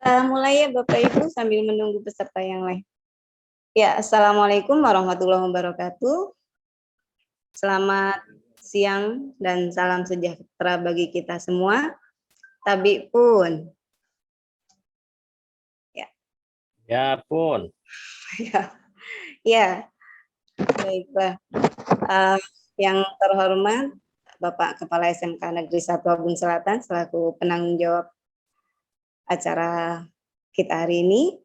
Mulai ya Bapak Ibu sambil menunggu peserta yang lain. Ya, Assalamualaikum warahmatullahi wabarakatuh. Selamat siang dan salam sejahtera bagi kita semua. Tabi pun. Ya. Ya pun. Ya. Baiklah. Yang terhormat Bapak Kepala SMK Negeri 1 Abun Selatan selaku penanggung jawab acara kita hari ini.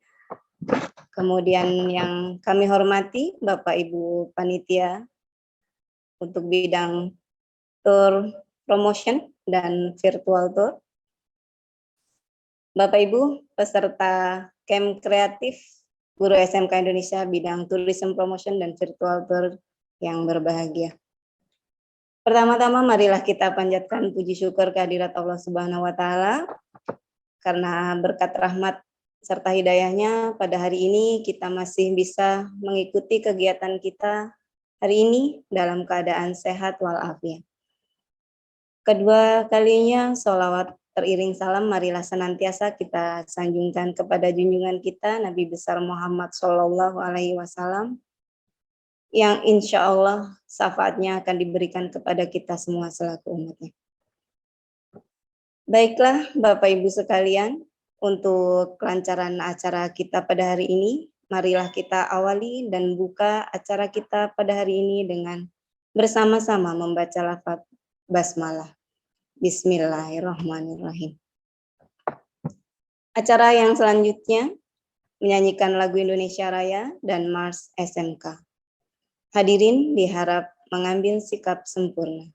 Kemudian yang kami hormati Bapak Ibu Panitia untuk bidang tour promotion dan virtual tour. Bapak Ibu peserta camp kreatif guru SMK Indonesia bidang tourism promotion dan virtual tour yang berbahagia. Pertama-tama marilah kita panjatkan puji syukur kehadirat Allah Subhanahu wa taala karena berkat rahmat serta hidayahnya pada hari ini kita masih bisa mengikuti kegiatan kita hari ini dalam keadaan sehat walafiat. Kedua kalinya sholawat teriring salam marilah senantiasa kita sanjungkan kepada junjungan kita Nabi besar Muhammad Shallallahu Alaihi Wasallam yang insya Allah syafaatnya akan diberikan kepada kita semua selaku umatnya. Baiklah Bapak Ibu sekalian, untuk kelancaran acara kita pada hari ini, marilah kita awali dan buka acara kita pada hari ini dengan bersama-sama membaca lafaz basmalah. Bismillahirrahmanirrahim. Acara yang selanjutnya menyanyikan lagu Indonesia Raya dan Mars SMK. Hadirin diharap mengambil sikap sempurna.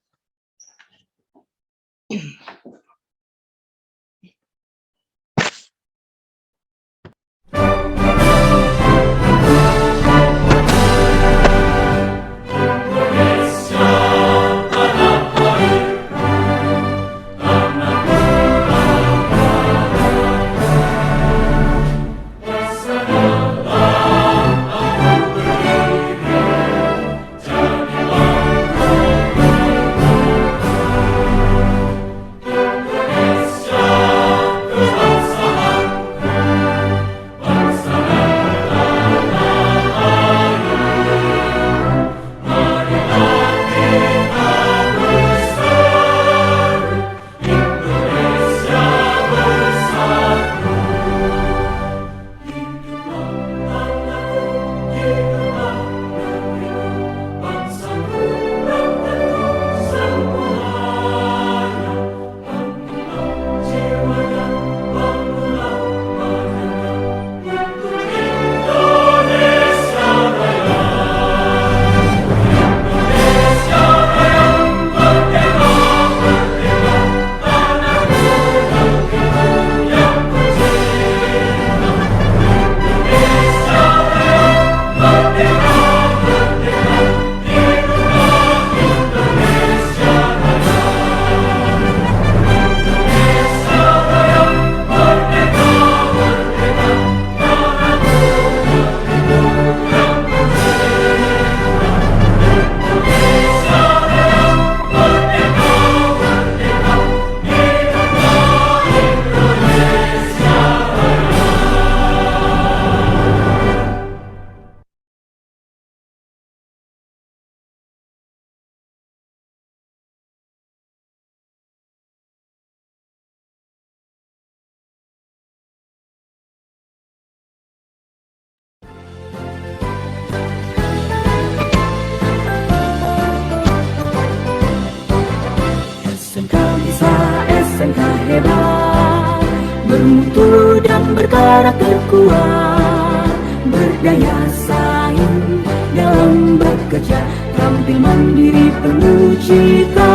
SMK hebat, bermutu dan berkarakter kuat, berdaya saing dalam bekerja, tampil mandiri penuh cita.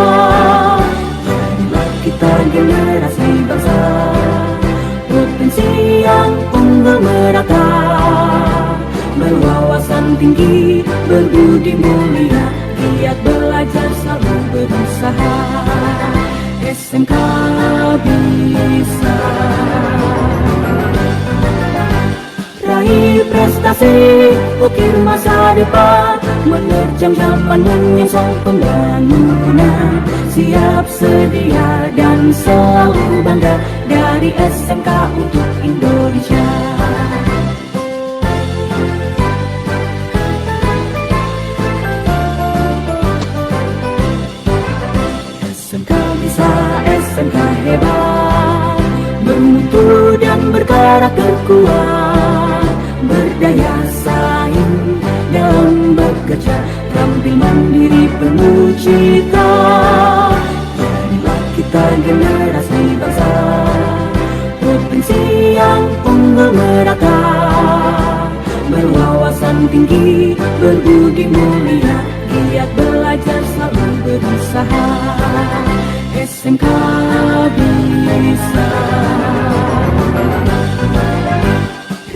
Jadilah kita generasi bangsa, potensi yang unggul merata, berwawasan tinggi, berbudi mulia, giat belajar selalu berusaha. SMK bisa raih prestasi, ukir masa depan, menerjang zaman menyongsong pembangunan. Siap sedia dan selalu bangga dari SMK untuk Indonesia. secara kekuat, berdaya saing dalam bekerja, tampil mandiri penuh cita. Jadilah kita generasi bangsa, provinsi yang unggul merata, berwawasan tinggi, berbudi mulia, giat belajar selalu berusaha. SMK bisa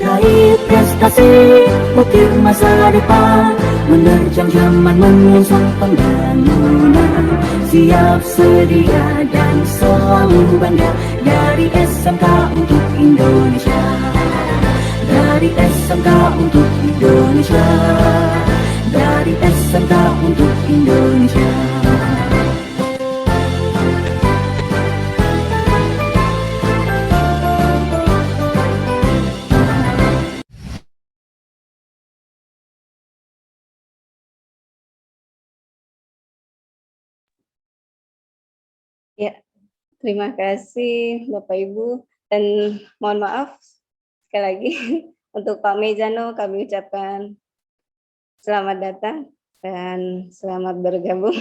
raih prestasi, ukir masa depan, menerjang zaman menyongsong pembangunan. Siap sedia dan selalu bangga, dari SMK untuk Indonesia, dari SMK untuk Indonesia, dari SMK untuk Indonesia. Ya, terima kasih Bapak Ibu, dan mohon maaf sekali lagi untuk Pak Mezano kami ucapkan selamat datang dan selamat bergabung.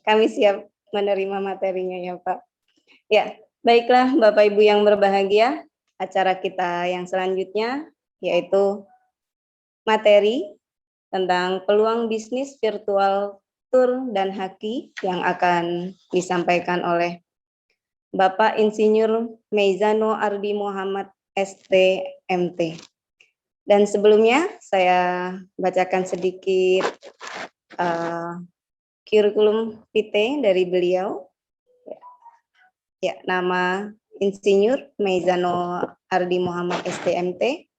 Kami siap menerima materinya ya Pak. Ya, baiklah Bapak Ibu yang berbahagia, acara kita yang selanjutnya yaitu materi tentang peluang bisnis virtual tour dan haki yang akan disampaikan oleh Bapak Insinyur Mezano Ardi Muhammad STMT. Dan sebelumnya saya bacakan sedikit kurikulum vitae dari beliau. Ya, nama Insinyur Mezano Ardi Muhammad STMT.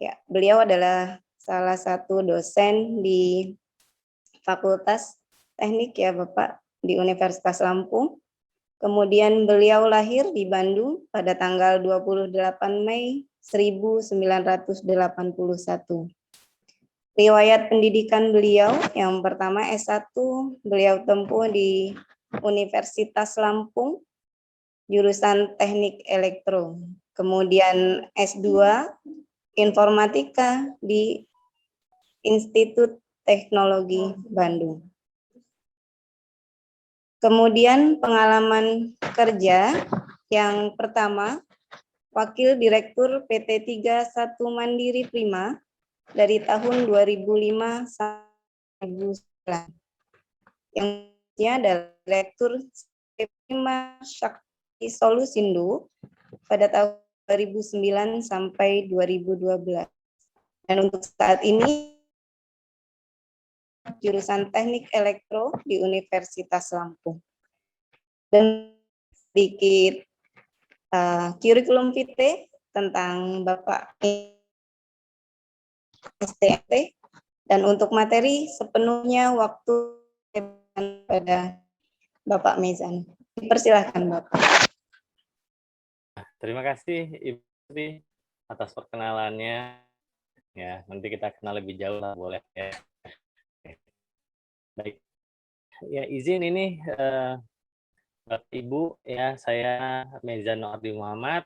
Ya, beliau adalah salah satu dosen di Fakultas Teknik ya Bapak di Universitas Lampung. Kemudian beliau lahir di Bandung pada tanggal 28 Mei 1981. Riwayat pendidikan beliau yang pertama S1 beliau tempuh di Universitas Lampung jurusan Teknik Elektro. Kemudian S2 Informatika di Institut Teknologi Bandung. Kemudian pengalaman kerja yang pertama, Wakil Direktur PT 31 Mandiri Prima dari tahun 2005 sampai 2009. Yang selanjutnya adalah Direktur Prima Shakti Solusindo pada tahun 2009 sampai 2012. Dan untuk saat ini jurusan Teknik Elektro di Universitas Lampung. Dan sedikit kurikulum vitae tentang Bapak STMT, dan untuk materi sepenuhnya waktu pada Bapak Mezano. Dipersilakan Bapak. Terima kasih Ibu Sri atas perkenalannya. Ya, nanti kita kenal lebih jauh lah, boleh ya. Baik. Ya, izin ini Bapak Ibu ya, saya Mezano Ardi Muhammad,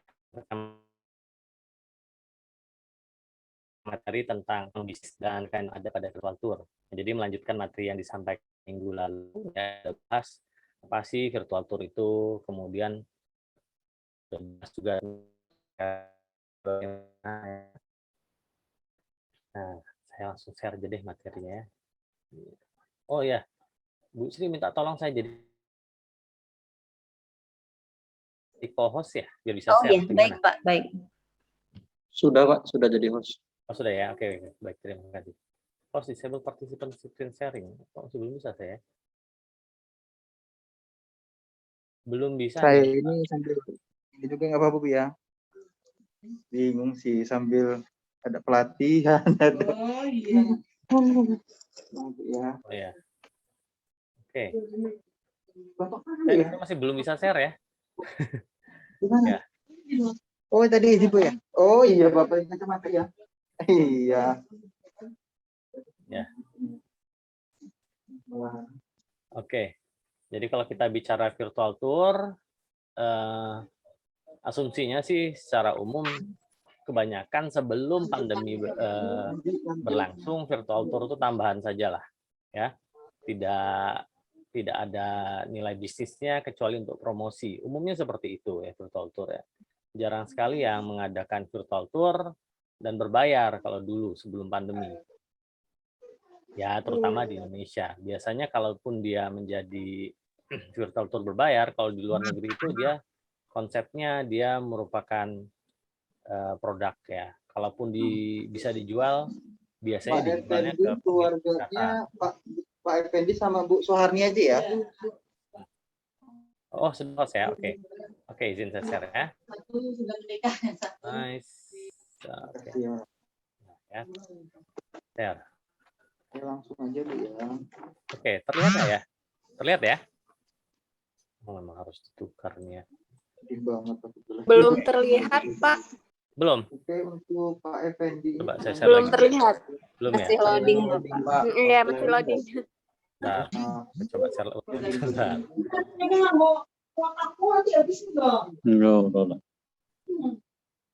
materi tentang bisnis dan kan ada pada virtual tour. Jadi melanjutkan materi yang disampaikan minggu lalu ya, bahas apa sih virtual tour itu, kemudian juga nah, saya langsung share aja deh materinya. Oh ya, Bu Sri minta tolong saya jadi co-host ya, biar bisa share. Oh iya, baik Pak, baik. Sudah Pak, sudah jadi host. Oh sudah ya, oke, baik, terima kasih. Host disable participant screen sharing. Oh, belum bisa saya. Belum bisa. Saya ini sambil ini juga nggak apa-apa Bu ya. Bingung sih sambil ada pelatihan. Ada. Oh iya. Ya. Oh ya. Oke. Bapak Saya masih belum bisa share ya. Gimana? Ya. Oh tadi itu ya. Oh iya Bapak yang kacamata ya. Iya. Ya. Oke. Jadi kalau kita bicara virtual tour, asumsinya sih secara umum kebanyakan sebelum pandemi berlangsung, virtual tour itu tambahan saja lah, ya. Tidak ada nilai bisnisnya kecuali untuk promosi. Umumnya seperti itu ya virtual tour ya. Jarang sekali yang mengadakan virtual tour dan berbayar kalau dulu sebelum pandemi. Ya, terutama di Indonesia. Biasanya kalaupun dia menjadi virtual tour berbayar, kalau di luar negeri itu dia konsepnya dia merupakan produk ya. Kalaupun bisa dijual, biasanya dijualnya ke keluarganya Pak Effendi sama Bu Soeharni aja ya. Oh, sudah ya. Oke. Oke, izin saya share ya. Nice. Oke. Ya. Share. Ya, langsung aja Bu ya. Oke, terlihat nggak ya? Terlihat ya? Oh, memang harus ditukar nih ya. Sedih banget. Belum terlihat, Pak. Belum. Oke, untuk Pak Effendi. Coba saya share Belum lagi. terlihat. Belum ya? Masih loading, Bapak. Iya, masih loading. Nah, coba share lagi. Bentar.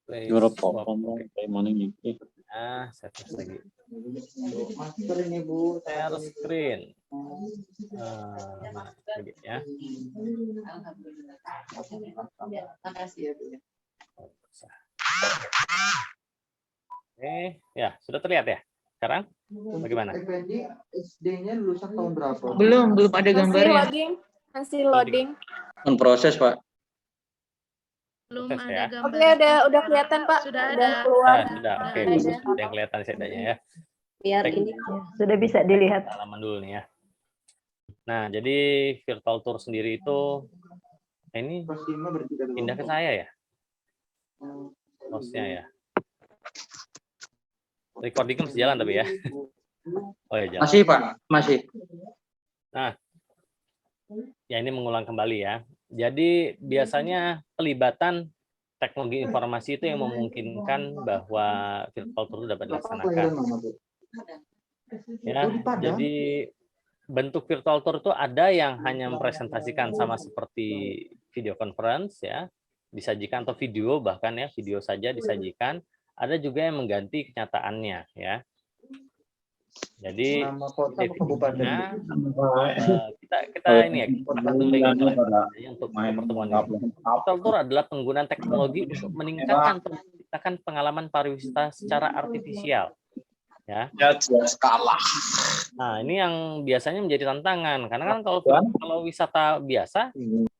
Play swap. Oke. Ah, saya tes lagi. Masker ini Bu. Share screen. Nah, lagi ya. Makasih ya Bu. Oke, ya sudah terlihat ya. Sekarang bagaimana? Effendi SD-nya lulusan tahun berapa? Belum ada Masih gambarnya. loading. Masih loading. Proses, Pak. Belum Tes ada ya. gambar. Oke, udah kelihatan, Pak. Sudah Udah ada. keluar. Sudah. Oke, Ada. bagus. Ada yang kelihatan setidaknya ya. Biar Baik. ini Sudah bisa dilihat. Halaman dulu nih ya. Nah, jadi virtual tour sendiri itu ini pindah ke saya ya. Hostnya ya. Recording masih jalan tapi ya. Oh ya jalan. Masih, Pak. Masih. Nah, ya ini mengulang kembali ya. Jadi biasanya pelibatan teknologi informasi itu yang memungkinkan bahwa virtual tour dapat dilaksanakan. Ya, jadi bentuk virtual tour itu ada yang hanya mempresentasikan sama seperti video conference ya, disajikan atau video bahkan ya, video saja disajikan. Ada juga yang mengganti kenyataannya ya. Jadi definisinya kita ini ya, untuk pertemuan ini. Virtual tour adalah penggunaan teknologi untuk meningkatkan atau menciptakan pengalaman pariwisata secara artifisial. Ya. Nah, ini yang biasanya menjadi tantangan karena kan kalau wisata biasa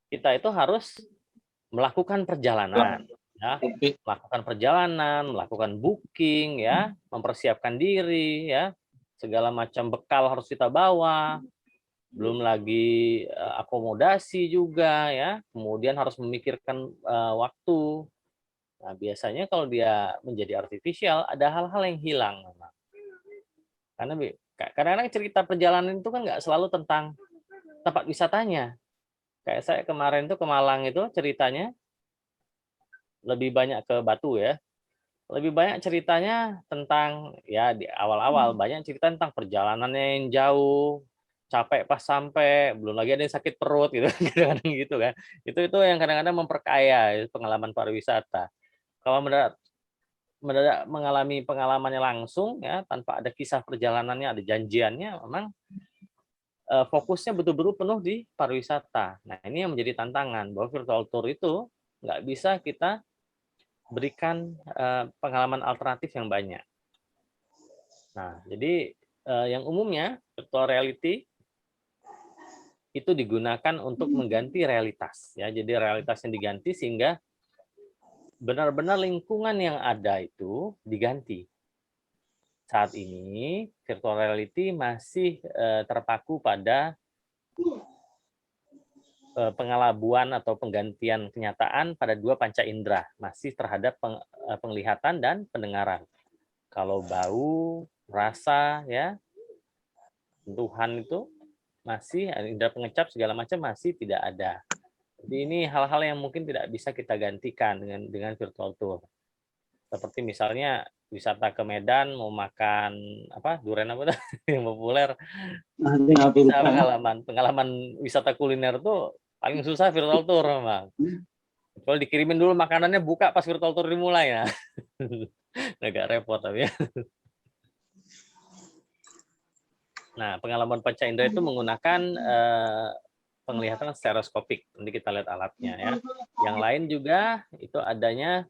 kita itu harus melakukan perjalanan, ya, melakukan booking, ya, mempersiapkan diri, ya, segala macam bekal harus kita bawa, belum lagi akomodasi juga, ya, kemudian harus memikirkan waktu. Nah, biasanya kalau dia menjadi artifisial ada hal-hal yang hilang, memang. Karena kadang-kadang cerita perjalanan itu kan nggak selalu tentang tempat wisatanya. Kayak saya kemarin tuh ke Malang itu ceritanya lebih banyak ke Batu ya. Lebih banyak ceritanya tentang ya di awal-awal banyak cerita tentang perjalanannya yang jauh, capek pas sampai, belum lagi ada yang sakit perut gitu kadang-kadang gitu kan. Itu yang kadang-kadang memperkaya pengalaman pariwisata. Kalau mendadak mengalami pengalamannya langsung ya tanpa ada kisah perjalanannya, ada janjiannya, memang fokusnya betul-betul penuh di pariwisata. Nah, ini yang menjadi tantangan bahwa virtual tour itu nggak bisa kita berikan pengalaman alternatif yang banyak. Nah, jadi yang umumnya virtual reality itu digunakan untuk mengganti realitas ya. Jadi realitas yang diganti sehingga benar-benar lingkungan yang ada itu diganti. Saat ini virtual reality masih terpaku pada pengelabuan atau penggantian kenyataan pada dua panca indera, masih terhadap penglihatan dan pendengaran. Kalau bau, rasa, ya, sentuhan itu masih, indera pengecap segala macam masih tidak ada. Jadi ini hal-hal yang mungkin tidak bisa kita gantikan dengan virtual tour. Seperti misalnya wisata ke Medan mau makan apa durian apa yang populer. Pengalaman wisata kuliner tuh paling susah virtual tour memang. Kalau dikirimin dulu makanannya, buka pas virtual tour dimulai ya. Agak repot tapi ya. Nah, pengalaman panca indera itu menggunakan penglihatan stereoskopik. Nanti kita lihat alatnya ya. Yang lain juga itu adanya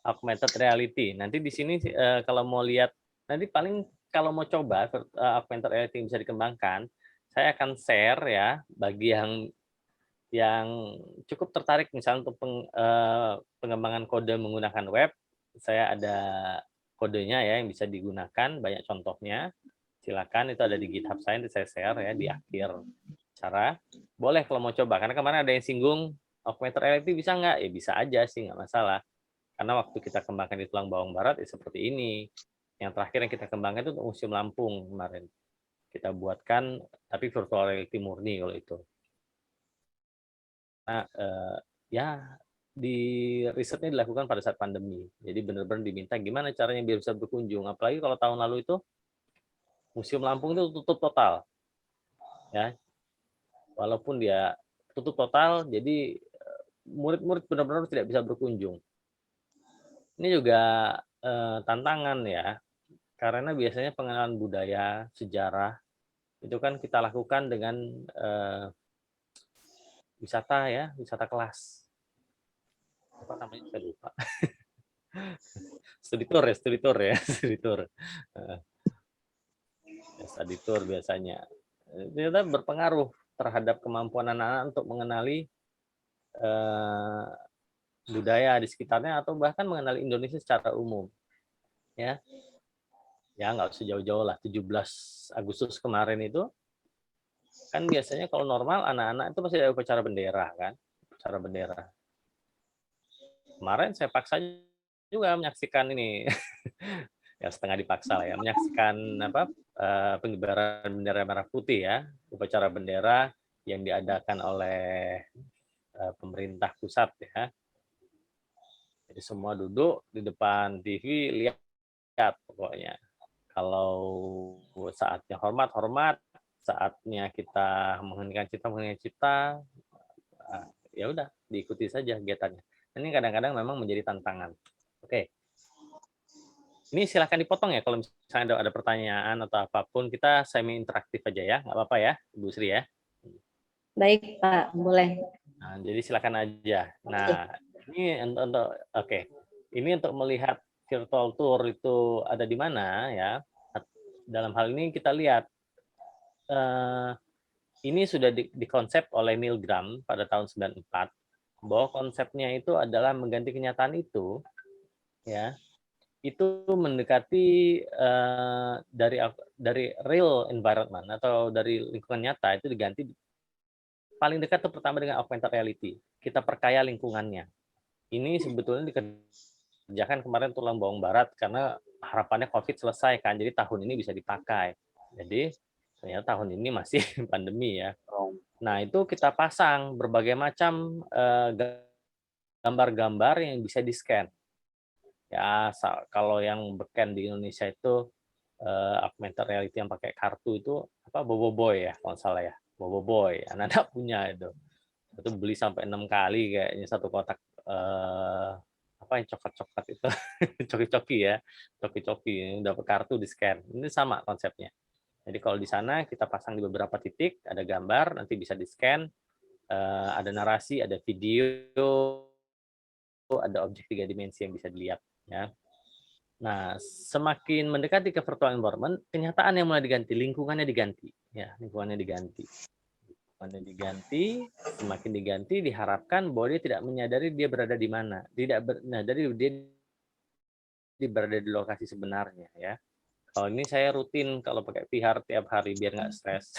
augmented reality. Nanti di sini kalau mau lihat, nanti paling kalau mau coba augmented reality yang bisa dikembangkan, saya akan share ya bagi yang cukup tertarik misalnya untuk pengembangan kode menggunakan web. Saya ada kodenya ya yang bisa digunakan, banyak contohnya. Silakan, itu ada di GitHub saya, nanti saya share ya di akhir cara. Boleh kalau mau coba, karena kemarin ada yang singgung augmented reality bisa nggak? Ya bisa aja sih, nggak masalah. Karena waktu kita kembangkan di Tulang Bawang Barat ya seperti ini. Yang terakhir yang kita kembangkan itu untuk Museum Lampung kemarin. Kita buatkan, tapi virtual reality murni kalau itu. Nah, ya di risetnya dilakukan pada saat pandemi. Jadi benar-benar diminta gimana caranya biar bisa berkunjung. Apalagi kalau tahun lalu itu Museum Lampung itu tutup total. Ya. Walaupun dia tutup total, jadi murid-murid benar-benar tidak bisa berkunjung. Ini juga tantangan ya. Karena biasanya pengenalan budaya, sejarah itu kan kita lakukan dengan wisata ya, wisata kelas. Apa namanya? Saya lupa. Studi tour ya, studi tour ya, studi tour. Studi tour biasanya. Ternyata berpengaruh terhadap kemampuan anak-anak untuk mengenali budaya di sekitarnya atau bahkan mengenali Indonesia secara umum. Ya, nggak usah jauh-jauh lah. 17 Agustus kemarin itu kan biasanya kalau normal anak-anak itu pasti ada upacara bendera kan, upacara bendera. Kemarin saya paksa juga menyaksikan ini, ya setengah dipaksa lah ya, menyaksikan pengibaran bendera merah putih ya, upacara bendera yang diadakan oleh pemerintah pusat ya. Jadi semua duduk di depan TV, lihat pokoknya. Kalau saatnya hormat, saatnya kita menghentikan cipta, ya udah diikuti saja kegiatannya. Ini kadang-kadang memang menjadi tantangan. Oke. Ini silakan dipotong ya kalau misalnya ada pertanyaan atau apapun, kita semi interaktif aja ya, nggak apa-apa ya, Ibu Sri ya. Baik Pak, boleh. Nah, jadi silakan aja. Nah, ini untuk ini untuk melihat virtual tour itu ada di mana ya. Dalam hal ini kita lihat ini sudah dikonsep oleh Milgram pada tahun 94 bahwa konsepnya itu adalah mengganti kenyataan itu ya. Itu mendekati dari real environment atau dari lingkungan nyata itu diganti paling dekat itu pertama dengan augmented reality. Kita perkaya lingkungannya. Ini sebetulnya dikerjakan kemarin Tulang Bawang Barat karena harapannya COVID selesai kan, jadi tahun ini bisa dipakai. Jadi ternyata tahun ini masih pandemi ya. Nah itu kita pasang berbagai macam gambar-gambar yang bisa di-scan. Ya kalau yang beken di Indonesia itu augmented reality yang pakai kartu itu apa Boboiboy ya kalau salah ya. Boboiboy, anak-anak punya itu beli sampai 6 kali kayaknya satu kotak apa yang coklat-coklat itu coki-coki ya, coki-coki dapat kartu di scan. Ini sama konsepnya. Jadi kalau di sana kita pasang di beberapa titik ada gambar, nanti bisa di scan, ada narasi, ada video, ada objek 3 dimensi yang bisa dilihat ya. Nah, semakin mendekati ke virtual environment, kenyataan yang mulai diganti, lingkungannya diganti ya, lingkungannya diganti. Semakin diganti diharapkan bahwa dia tidak menyadari dia berada di mana, tidak menyadari dia berada di lokasi sebenarnya ya. Kalau ini saya rutin kalau pakai VR tiap hari biar nggak stres.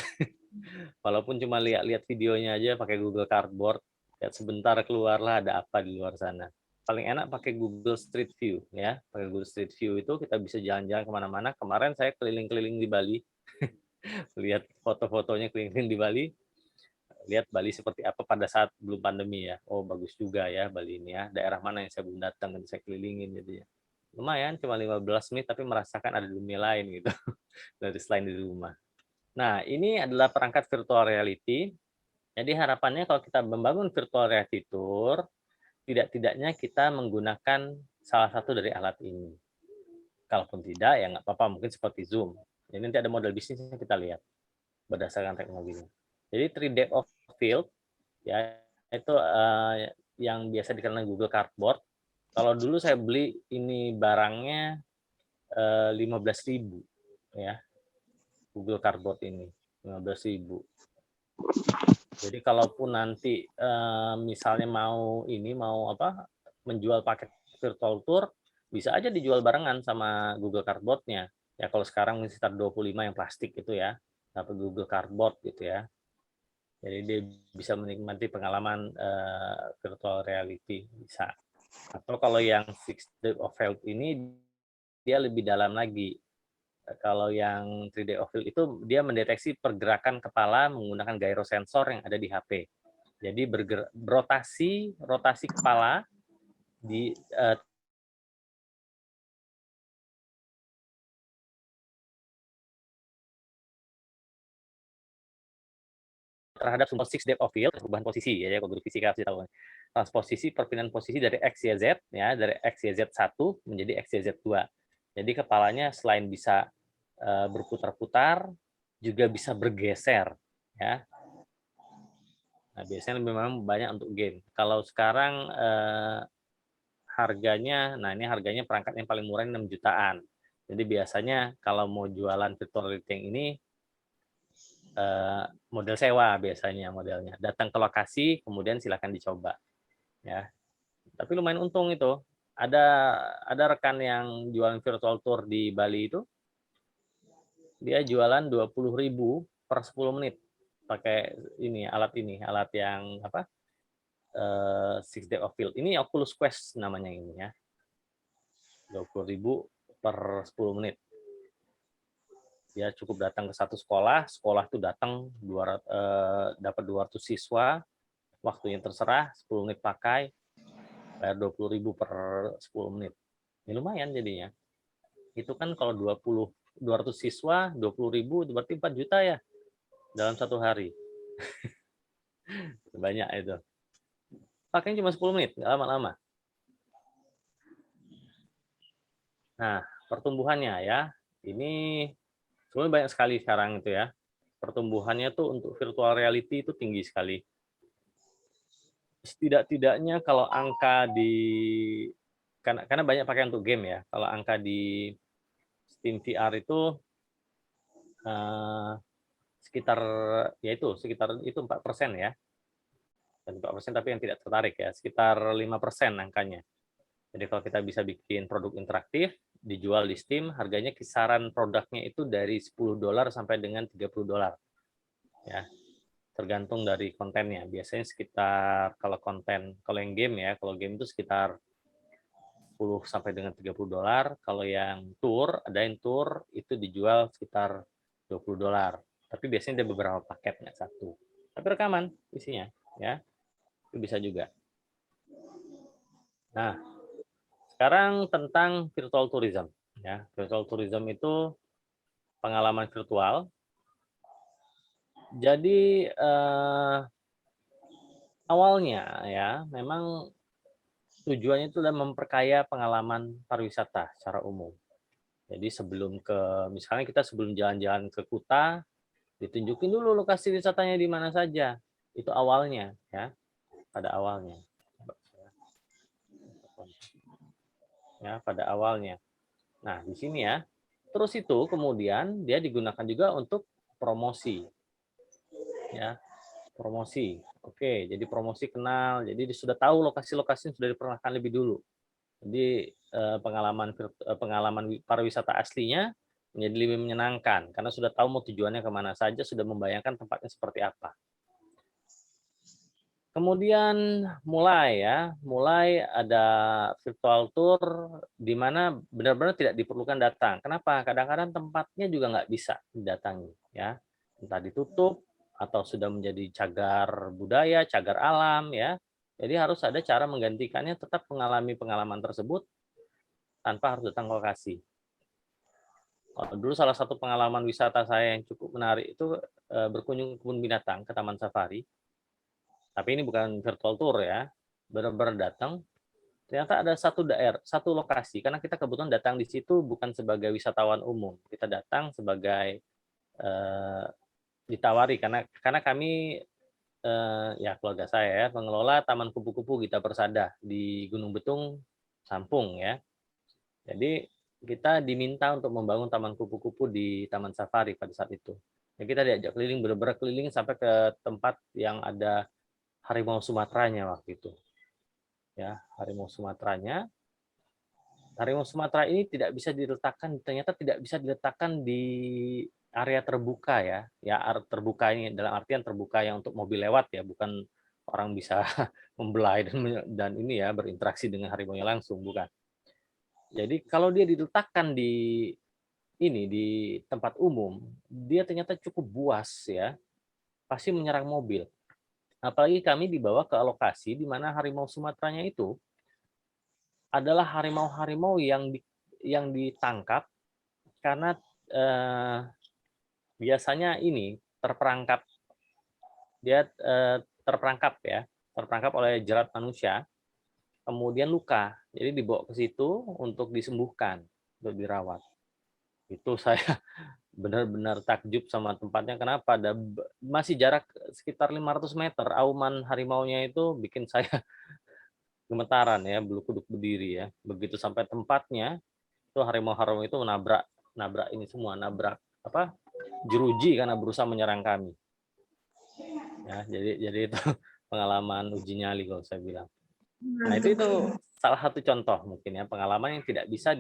Walaupun cuma lihat videonya aja pakai Google Cardboard, lihat sebentar keluarlah ada apa di luar sana. Paling enak pakai Google Street View ya. Pakai Google Street View itu kita bisa jalan-jalan kemana-mana. Kemarin saya keliling-keliling di Bali, lihat foto-fotonya keliling-keliling di Bali. Lihat Bali seperti apa pada saat belum pandemi ya. Oh bagus juga ya Bali ini ya. Daerah mana yang saya belum datang dan saya kelilingin gitu ya. Lumayan cuma 15 menit tapi merasakan ada dunia lain gitu dari selain di rumah. Nah ini adalah perangkat virtual reality. Jadi harapannya kalau kita membangun virtual reality tour tidak-tidaknya kita menggunakan salah satu dari alat ini. Kalaupun tidak, ya nggak apa-apa, mungkin seperti Zoom. Jadi nanti ada model bisnisnya kita lihat berdasarkan teknologinya. Jadi 3D of field, ya itu yang biasa dikenal Google Cardboard. Kalau dulu saya beli ini barangnya 15.000 ya, Google Cardboard ini 15.000. Jadi kalaupun nanti misalnya mau menjual paket virtual tour, bisa aja dijual barengan sama Google Cardboard-nya. Ya kalau sekarang sekitar 25 yang plastik itu ya, dapat Google Cardboard gitu ya. Jadi dia bisa menikmati pengalaman virtual reality bisa. Atau kalau yang 6D of field ini dia lebih dalam lagi. Kalau yang 3D of field itu dia mendeteksi pergerakan kepala menggunakan gyrosensor yang ada di HP. Jadi rotasi kepala di terhadap sumber 6D of field, perubahan posisi ya, kalau guru fisika pasti tahu. Transposisi perpindahan posisi dari X, Y, Z ya, dari X, Y, Z1 menjadi X, Y, Z2. Jadi kepalanya selain bisa berputar-putar juga bisa bergeser ya. Nah, biasanya memang banyak untuk game. Kalau sekarang harganya, nah ini harganya perangkat yang paling murah 6 jutaan. Jadi biasanya kalau mau jualan virtual reality yang ini model sewa biasanya modelnya. Datang ke lokasi, kemudian silakan dicoba. Ya. Tapi lumayan untung itu. Ada rekan yang jualan virtual tour di Bali itu, dia jualan 20.000 per 10 menit pakai alat yang 6D of field. Ini Oculus Quest namanya ini ya. 20.000 per 10 menit. Dia cukup datang ke satu sekolah tuh datang dapat 200 siswa, waktunya terserah, 10 menit pakai, bayar 20.000 per 10 menit. Ini lumayan jadinya. Itu kan kalau 200 siswa, 20.000 berarti 4 juta ya dalam satu hari. Banyak itu. Pakainya cuma 10 menit, nggak lama-lama. Nah, pertumbuhannya ya, ini sebenarnya banyak sekali sekarang itu ya. Pertumbuhannya tuh untuk virtual reality itu tinggi sekali. Setidak-tidaknya kalau angka karena banyak pakai untuk game ya. Kalau angka di Steam VR itu sekitar itu 4% ya. Dan 4% tapi yang tidak tertarik ya, sekitar 5% angkanya. Jadi kalau kita bisa bikin produk interaktif, dijual di Steam, harganya kisaran produknya itu dari $10 sampai dengan $30. Ya. Tergantung dari kontennya. Biasanya sekitar kalau yang game ya, kalau game itu sekitar 10 sampai dengan $30. Kalau yang ada yang tour itu dijual sekitar $20. Tapi biasanya ada beberapa paket, nggak satu. Tapi rekaman isinya ya. Itu bisa juga. Nah, sekarang tentang virtual tourism ya. Virtual tourism itu pengalaman virtual. Jadi awalnya ya memang tujuannya itu adalah memperkaya pengalaman pariwisata secara umum. Jadi misalnya kita sebelum jalan-jalan ke Kuta, ditunjukin dulu lokasi wisatanya di mana saja. Itu awalnya ya. Pada awalnya. Ya, pada awalnya. Nah, di sini ya. Terus itu kemudian dia digunakan juga untuk promosi. Ya, promosi. Oke, jadi promosi kenal. Jadi sudah tahu lokasi-lokasi yang sudah diperkenalkan lebih dulu. Jadi pengalaman pariwisata aslinya menjadi lebih menyenangkan karena sudah tahu mau tujuannya kemana saja, sudah membayangkan tempatnya seperti apa. Kemudian mulai ada virtual tour di mana benar-benar tidak diperlukan datang. Kenapa? Kadang-kadang tempatnya juga nggak bisa didatangi, ya. Entah ditutup atau sudah menjadi cagar budaya, cagar alam, ya. Jadi harus ada cara menggantikannya tetap mengalami pengalaman tersebut tanpa harus datang ke lokasi. Dulu salah satu pengalaman wisata saya yang cukup menarik itu berkunjung ke kebun binatang, ke Taman Safari. Tapi ini bukan virtual tour ya. benar-benar datang, ternyata ada satu daerah, satu lokasi, karena kita kebetulan datang di situ bukan sebagai wisatawan umum, kita datang sebagai ditawari karena kami ya keluarga saya ya, pengelola Taman Kupu-Kupu Gita Persada di Gunung Betung, Sampung ya. Jadi kita diminta untuk membangun Taman Kupu-Kupu di Taman Safari pada saat itu. Ya, kita diajak keliling, benar-benar keliling sampai ke tempat yang ada harimau Sumateranya waktu itu. Ya, harimau Sumateranya. Harimau Sumatera ini tidak bisa diletakkan, ternyata tidak bisa diletakkan di area terbuka ya. Ya, terbuka ini dalam artian terbuka yang untuk mobil lewat ya, bukan orang bisa membelai dan ini ya berinteraksi dengan harimaunya langsung, bukan. Jadi kalau dia diletakkan di ini di tempat umum, dia ternyata cukup buas ya, pasti menyerang mobil. Apalagi kami dibawa ke lokasi di mana harimau Sumateranya itu adalah harimau-harimau yang ditangkap karena biasanya ini terperangkap, dia terperangkap ya, terperangkap oleh jerat manusia, kemudian luka, jadi dibawa ke situ untuk disembuhkan, untuk dirawat. Itu saya benar-benar takjub sama tempatnya. Kenapa? Ada masih jarak sekitar 500 meter, auman harimaunya itu bikin saya gemetaran ya, bulu kuduk berdiri ya. Begitu sampai tempatnya, itu harimau-harimau itu nabrak ini semua, nabrak apa? Jeruji karena berusaha menyerang kami. Ya, jadi itu pengalaman uji nyali kalau saya bilang. Nah, itu salah satu contoh mungkin ya, pengalaman yang tidak bisa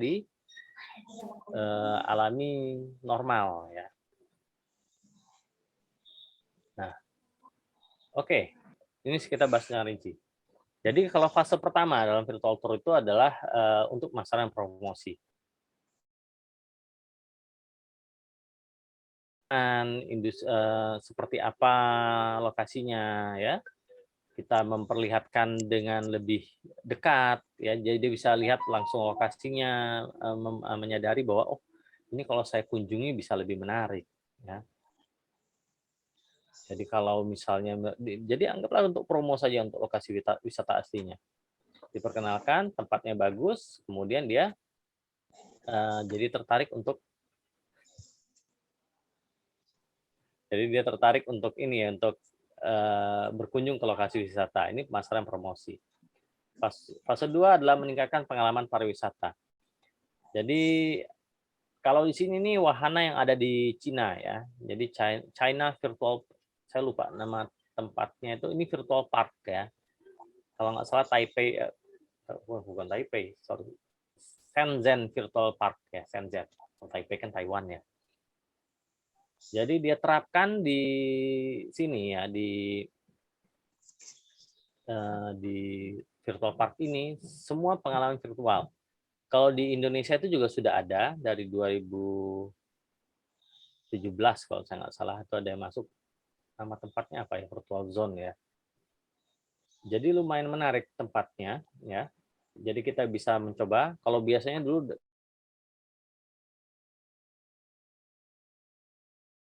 alami normal ya. Nah, oke. Ini kita bahasnya rinci. Jadi kalau fase pertama dalam virtual tour itu adalah untuk masalah promosi. Seperti apa lokasinya ya. Kita memperlihatkan dengan lebih dekat ya. Jadi dia bisa lihat langsung lokasinya, menyadari bahwa oh, ini kalau saya kunjungi bisa lebih menarik ya. Jadi kalau misalnya, jadi anggaplah untuk promo saja untuk lokasi wisata aslinya. Diperkenalkan, tempatnya bagus, kemudian dia jadi tertarik untuk ini ya, untuk berkunjung ke lokasi wisata. Ini pemasaran promosi. Fase 2 adalah meningkatkan pengalaman pariwisata. Jadi kalau di sini nih wahana yang ada di Cina ya. Jadi China Virtual, saya lupa nama tempatnya itu, ini Virtual Park ya. Kalau nggak salah Taipei, bukan Taipei, sorry. Shenzhen Virtual Park ya, Shenzhen. Taipei kan Taiwan ya. Jadi dia terapkan di sini ya, di Virtual Park ini semua pengalaman virtual. Kalau di Indonesia itu juga sudah ada dari 2017 kalau saya nggak salah, itu ada yang masuk, nama tempatnya apa ya, Virtual Zone ya. Jadi lumayan menarik tempatnya ya. Jadi kita bisa mencoba, kalau biasanya dulu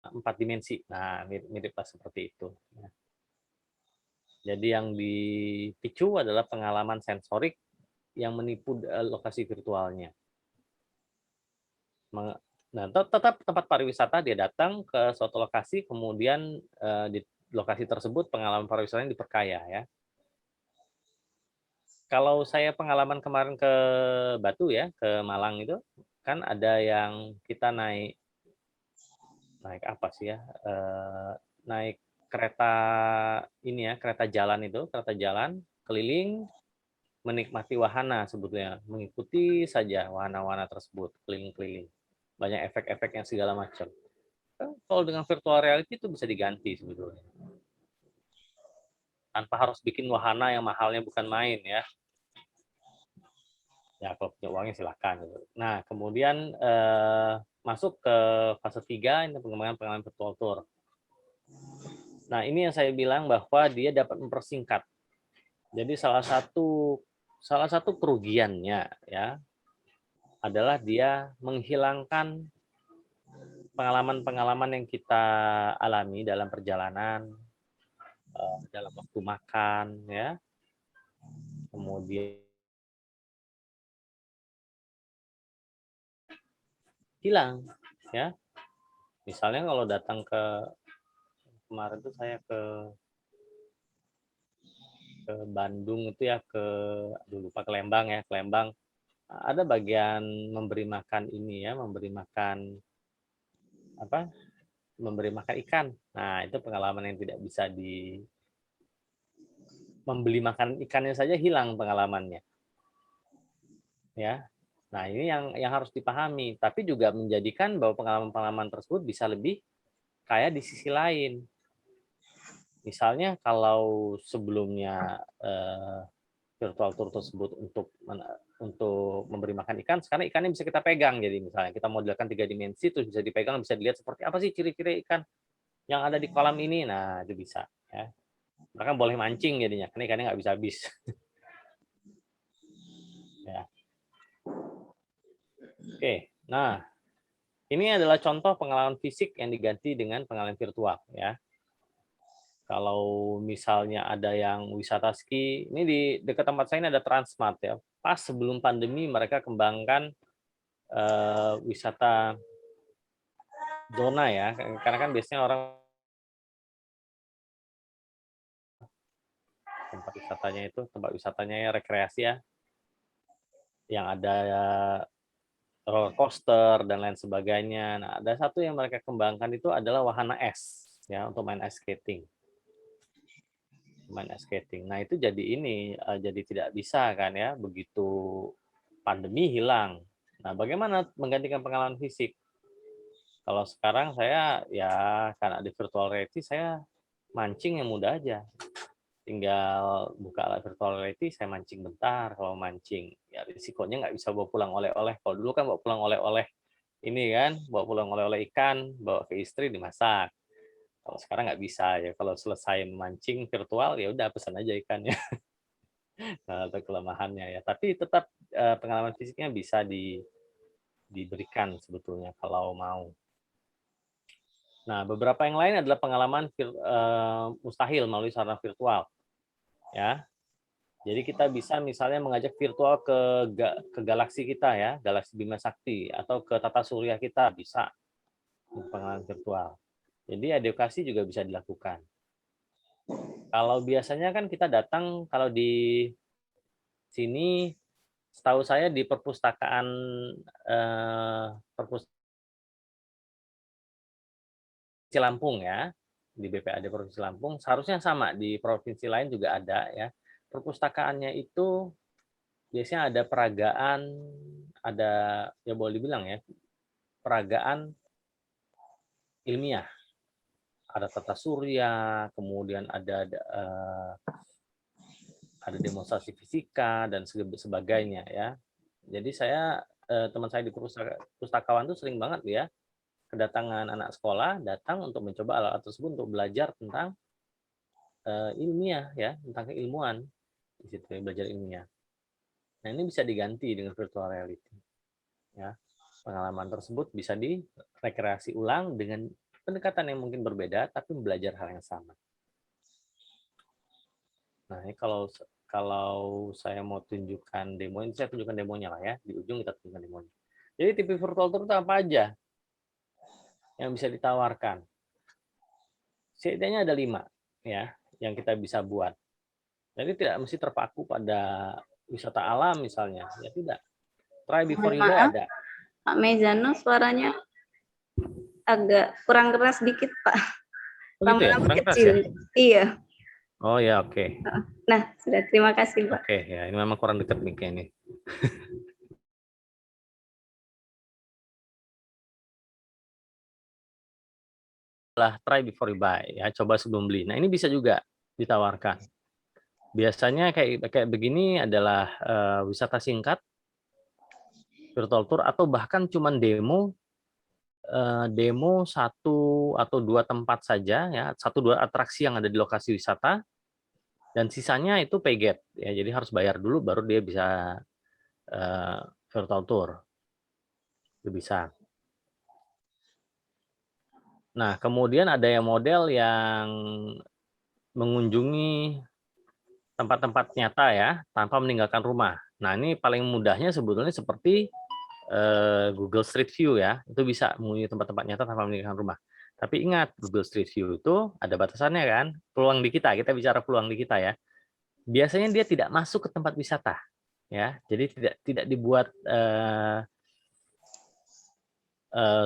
4 dimensi. Nah, mirip-mirip seperti itu. Jadi yang dipicu adalah pengalaman sensorik yang menipu lokasi virtualnya. Nah, tetap tempat pariwisata, dia datang ke suatu lokasi, kemudian di lokasi tersebut pengalaman pariwisatanya diperkaya ya. Kalau saya pengalaman kemarin ke Batu ya, ke Malang itu, kan ada yang kita naik apa sih ya, naik kereta ini ya, kereta jalan itu, kereta jalan keliling, menikmati wahana sebetulnya, mengikuti saja wahana-wahana tersebut, keliling-keliling. Banyak efek-efek yang segala macam. Kalau dengan virtual reality itu bisa diganti sebetulnya. Tanpa harus bikin wahana yang mahalnya bukan main ya. Ya kalau punya uangnya silakan. Nah kemudian masuk ke fase 3, ini pengembangan pengalaman virtual tour. Nah ini yang saya bilang bahwa dia dapat mempersingkat. Jadi salah satu kerugiannya ya adalah dia menghilangkan pengalaman-pengalaman yang kita alami dalam perjalanan, dalam waktu makan ya. kemudian hilang ya. Misalnya kalau datang ke kemarin tuh saya ke Bandung itu ya lupa ke Lembang ya, ke Lembang. Ada bagian memberi makan ini ya, memberi makan apa? Memberi makan ikan. Nah, itu pengalaman yang tidak bisa membeli makan ikannya saja hilang pengalamannya. Ya. Nah, ini yang harus dipahami, tapi juga menjadikan bahwa pengalaman-pengalaman tersebut bisa lebih kaya di sisi lain. Misalnya kalau sebelumnya virtual tour tersebut untuk memberi makan ikan, sekarang ikannya bisa kita pegang. Jadi misalnya kita modelkan 3 dimensi, terus bisa dipegang, bisa dilihat seperti apa sih ciri-ciri ikan yang ada di kolam ini. Nah, itu bisa. Ya. Bahkan boleh mancing jadinya, karena ikannya nggak bisa habis. Ya. Oke, nah ini adalah contoh pengalaman fisik yang diganti dengan pengalaman virtual. Ya. Kalau misalnya ada yang wisata ski, ini di dekat tempat saya ini ada Transmart ya. Pas sebelum pandemi mereka kembangkan wisata zona ya, karena kan biasanya orang tempat wisatanya ya rekreasi ya, yang ada roller coaster dan lain sebagainya. Nah, ada satu yang mereka kembangkan itu adalah wahana es ya, untuk main ice skating. Nah, itu jadi jadi tidak bisa kan ya, begitu pandemi hilang. Nah, bagaimana menggantikan pengalaman fisik? Kalau sekarang saya ya karena ada virtual reality, saya mancing yang mudah aja. Tinggal buka alat virtual reality, saya mancing bentar. Kalau mancing, ya risikonya nggak bisa bawa pulang oleh-oleh. Kalau dulu kan bawa pulang oleh-oleh ini kan, bawa pulang oleh-oleh ikan, bawa ke istri dimasak. Kalau sekarang nggak bisa ya. Kalau selesai mancing virtual ya udah pesan aja ikannya. Nah, itu kelemahannya ya. Tapi tetap pengalaman fisiknya bisa diberikan sebetulnya kalau mau. Nah, beberapa yang lain adalah pengalaman mustahil melalui sarana virtual. Ya. Jadi kita bisa misalnya mengajak virtual ke galaksi kita ya, galaksi Bima Sakti, atau ke tata surya kita bisa pengalaman virtual. Jadi edukasi juga bisa dilakukan. Kalau biasanya kan kita datang, kalau di sini setahu saya di perpustakaan Provinsi Lampung ya, di BPAD Provinsi Lampung, seharusnya sama di provinsi lain juga ada ya. Perpustakaannya itu biasanya ada peragaan, ada ya boleh dibilang ya, peragaan ilmiah. Ada tata surya, kemudian ada demonstrasi fisika dan sebagainya ya. Jadi saya teman saya di pustakawan itu sering banget ya kedatangan anak sekolah datang untuk mencoba alat tersebut untuk belajar tentang ilmiah ya, tentang keilmuan di situ ya, belajar ilmiah. Nah, ini bisa diganti dengan virtual reality. Ya. Pengalaman tersebut bisa direkreasi ulang dengan pendekatan yang mungkin berbeda tapi belajar hal yang sama. Nah, ini kalau saya mau tunjukkan demo, ini saya tunjukkan demonya lah ya. Di ujung kita tunjukkan demonya. Jadi TV virtual tour itu apa aja yang bisa ditawarkan? Setidaknya ada 5 ya yang kita bisa buat. Jadi tidak mesti terpaku pada wisata alam misalnya, ya tidak. Try before you buy ada. Pak Mezano suaranya agak kurang keras dikit, Pak. Oh, gitu ya? Kurang keras ya? Iya. Oh ya, oke. Nah, sudah, terima kasih, Pak. Oke, ya ini memang kurang dekat mic-nya ini. Lah, try before you buy ya, coba sebelum beli. Nah, ini bisa juga ditawarkan. Biasanya kayak begini adalah wisata singkat, virtual tour, atau bahkan cuman demo 1 atau 2 tempat saja ya, 1-2 atraksi yang ada di lokasi wisata, dan sisanya itu pay gate ya, jadi harus bayar dulu baru dia bisa virtual tour. Itu bisa. Nah, kemudian ada yang model yang mengunjungi tempat-tempat nyata ya, tanpa meninggalkan rumah. Nah, ini paling mudahnya sebetulnya seperti Google Street View ya, itu bisa mengunjungi tempat-tempat nyata tanpa meninggalkan rumah. Tapi ingat, Google Street View itu ada batasannya kan, peluang di kita bicara peluang di kita ya. Biasanya dia tidak masuk ke tempat wisata ya, jadi tidak dibuat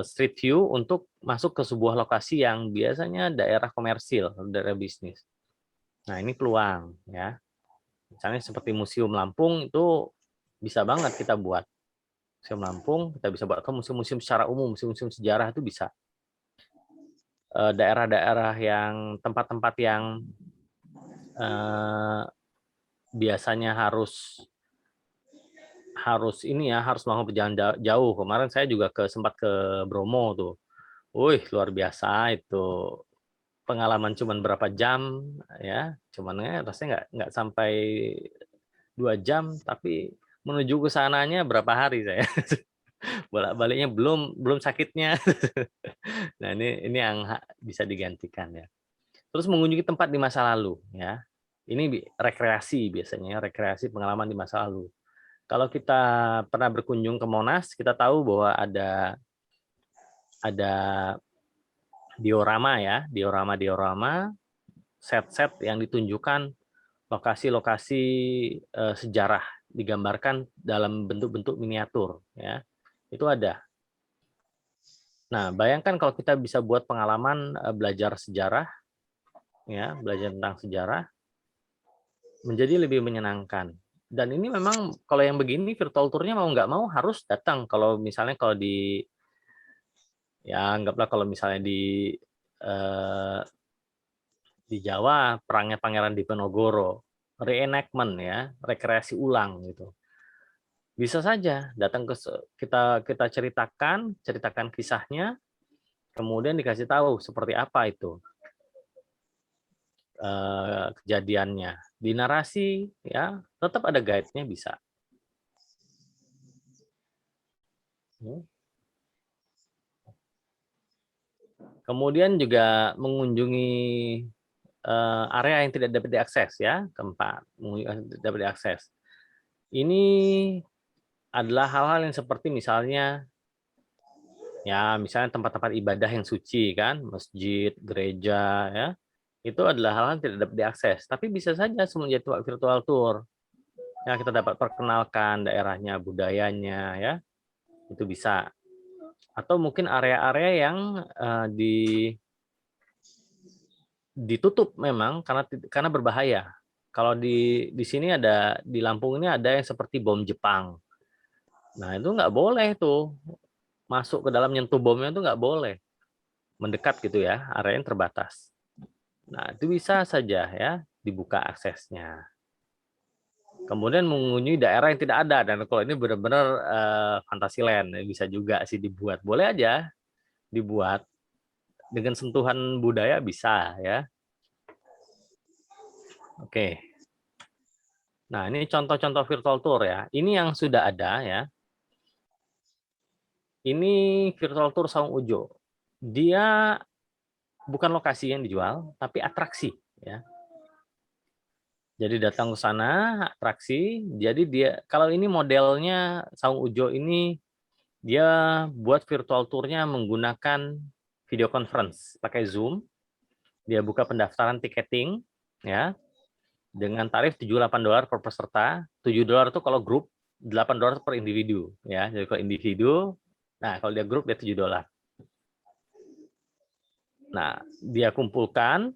Street View untuk masuk ke sebuah lokasi yang biasanya daerah komersil, daerah bisnis. Nah, ini peluang ya. Misalnya seperti Museum Lampung itu bisa banget kita buat. Museum Lampung kita bisa buat, atau museum-museum secara umum, museum-museum sejarah itu bisa. Daerah-daerah yang tempat-tempat yang biasanya harus ini ya, harus melakukan perjalanan jauh. Kemarin saya juga sempat ke Bromo tuh. Wih, luar biasa itu. Pengalaman cuman berapa jam ya, cuman ya rasanya nggak sampai 2 jam, tapi menuju ke sananya berapa hari saya. Bolak-baliknya belum sakitnya. Nah, ini yang bisa digantikan ya. Terus mengunjungi tempat di masa lalu ya. Ini rekreasi biasanya, rekreasi pengalaman di masa lalu. Kalau kita pernah berkunjung ke Monas, kita tahu bahwa ada diorama ya, diorama set-set yang ditunjukkan lokasi-lokasi sejarah digambarkan dalam bentuk-bentuk miniatur ya. Itu ada. Nah, bayangkan kalau kita bisa buat pengalaman belajar sejarah ya, belajar tentang sejarah menjadi lebih menyenangkan. Dan ini memang kalau yang begini virtual tour-nya mau nggak mau harus datang. Kalau misalnya ya anggaplah kalau misalnya di Jawa perangnya Pangeran Diponegoro, reenactment ya, rekreasi ulang gitu. Bisa saja datang kita ceritakan kisahnya, kemudian dikasih tahu seperti apa itu kejadiannya. Di narasi ya, tetap ada guide-nya bisa. Kemudian juga mengunjungi area yang tidak dapat diakses ya, keempat, dapat diakses. Ini adalah hal-hal yang seperti misalnya tempat-tempat ibadah yang suci kan, masjid, gereja ya. Itu adalah hal-hal yang tidak dapat diakses, tapi bisa saja semenjak virtual tour. Ya, kita dapat perkenalkan daerahnya, budayanya ya. Itu bisa. Atau mungkin area-area yang ditutup memang karena berbahaya. Kalau di sini di Lampung ini ada yang seperti bom Jepang. Nah, itu nggak boleh tuh masuk ke dalam, nyentuh bomnya itu nggak boleh. Mendekat gitu ya, area yang terbatas. Nah, itu bisa saja ya dibuka aksesnya. Kemudian mengunjungi daerah yang tidak ada, dan kalau ini benar-benar Fantasyland bisa juga sih dibuat. Boleh aja dibuat dengan sentuhan budaya bisa ya. Oke. Nah, ini contoh-contoh virtual tour ya. Ini yang sudah ada ya. Ini virtual tour Saung Ujo. Dia bukan lokasi yang dijual, tapi atraksi ya. Jadi datang ke sana, atraksi. Jadi kalau ini modelnya Saung Ujo ini, dia buat virtual tour-nya menggunakan video conference, pakai Zoom. Dia buka pendaftaran tiketing ya, dengan tarif $78 per peserta. $7 itu kalau grup, $8 per individu ya. Jadi kalau individu, nah kalau dia grup dia $7. Nah, dia kumpulkan,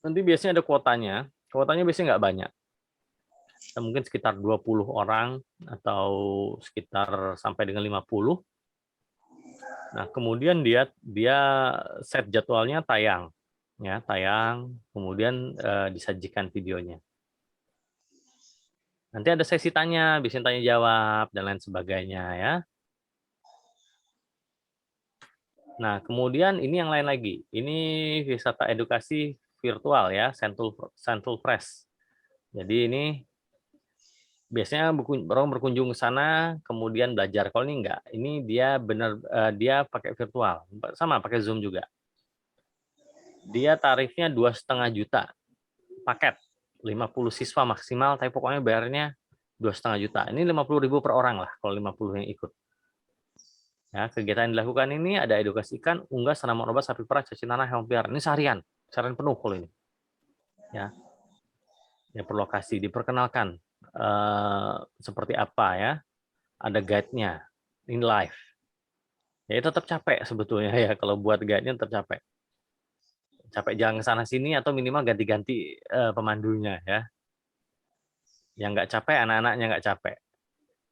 nanti biasanya ada kuotanya. Kuotanya biasanya nggak banyak. Mungkin sekitar 20 orang atau sekitar sampai dengan 50. Nah, kemudian dia set jadwalnya tayang. Ya, tayang, kemudian disajikan videonya. Nanti ada sesi tanya, biasanya tanya jawab dan lain sebagainya ya. Nah, kemudian ini yang lain lagi. Ini wisata edukasi virtual ya, Sentul Press. Jadi ini biasanya orang berkunjung ke sana kemudian belajar. Kalau ini enggak, ini dia dia pakai virtual, sama pakai Zoom juga. Dia tarifnya 2,5 juta paket 50 siswa maksimal, tapi pokoknya bayarnya 2,5 juta. Ini 50.000 per orang lah kalau 50 yang ikut. Ya, kegiatan yang dilakukan ini ada edukasi ikan, unggas, tanaman obat, sapi perah, cacing tanah, hewan peliharaan. Ini seharian penuh kalau ini. Ya, per lokasi diperkenalkan seperti apa ya, ada guide-nya, in live. Ya tetap capek sebetulnya ya, kalau buat guide-nya tetap capek. Capek jalan ke sana sini atau minimal ganti-ganti pemandunya ya. Yang nggak capek, anak-anaknya nggak capek.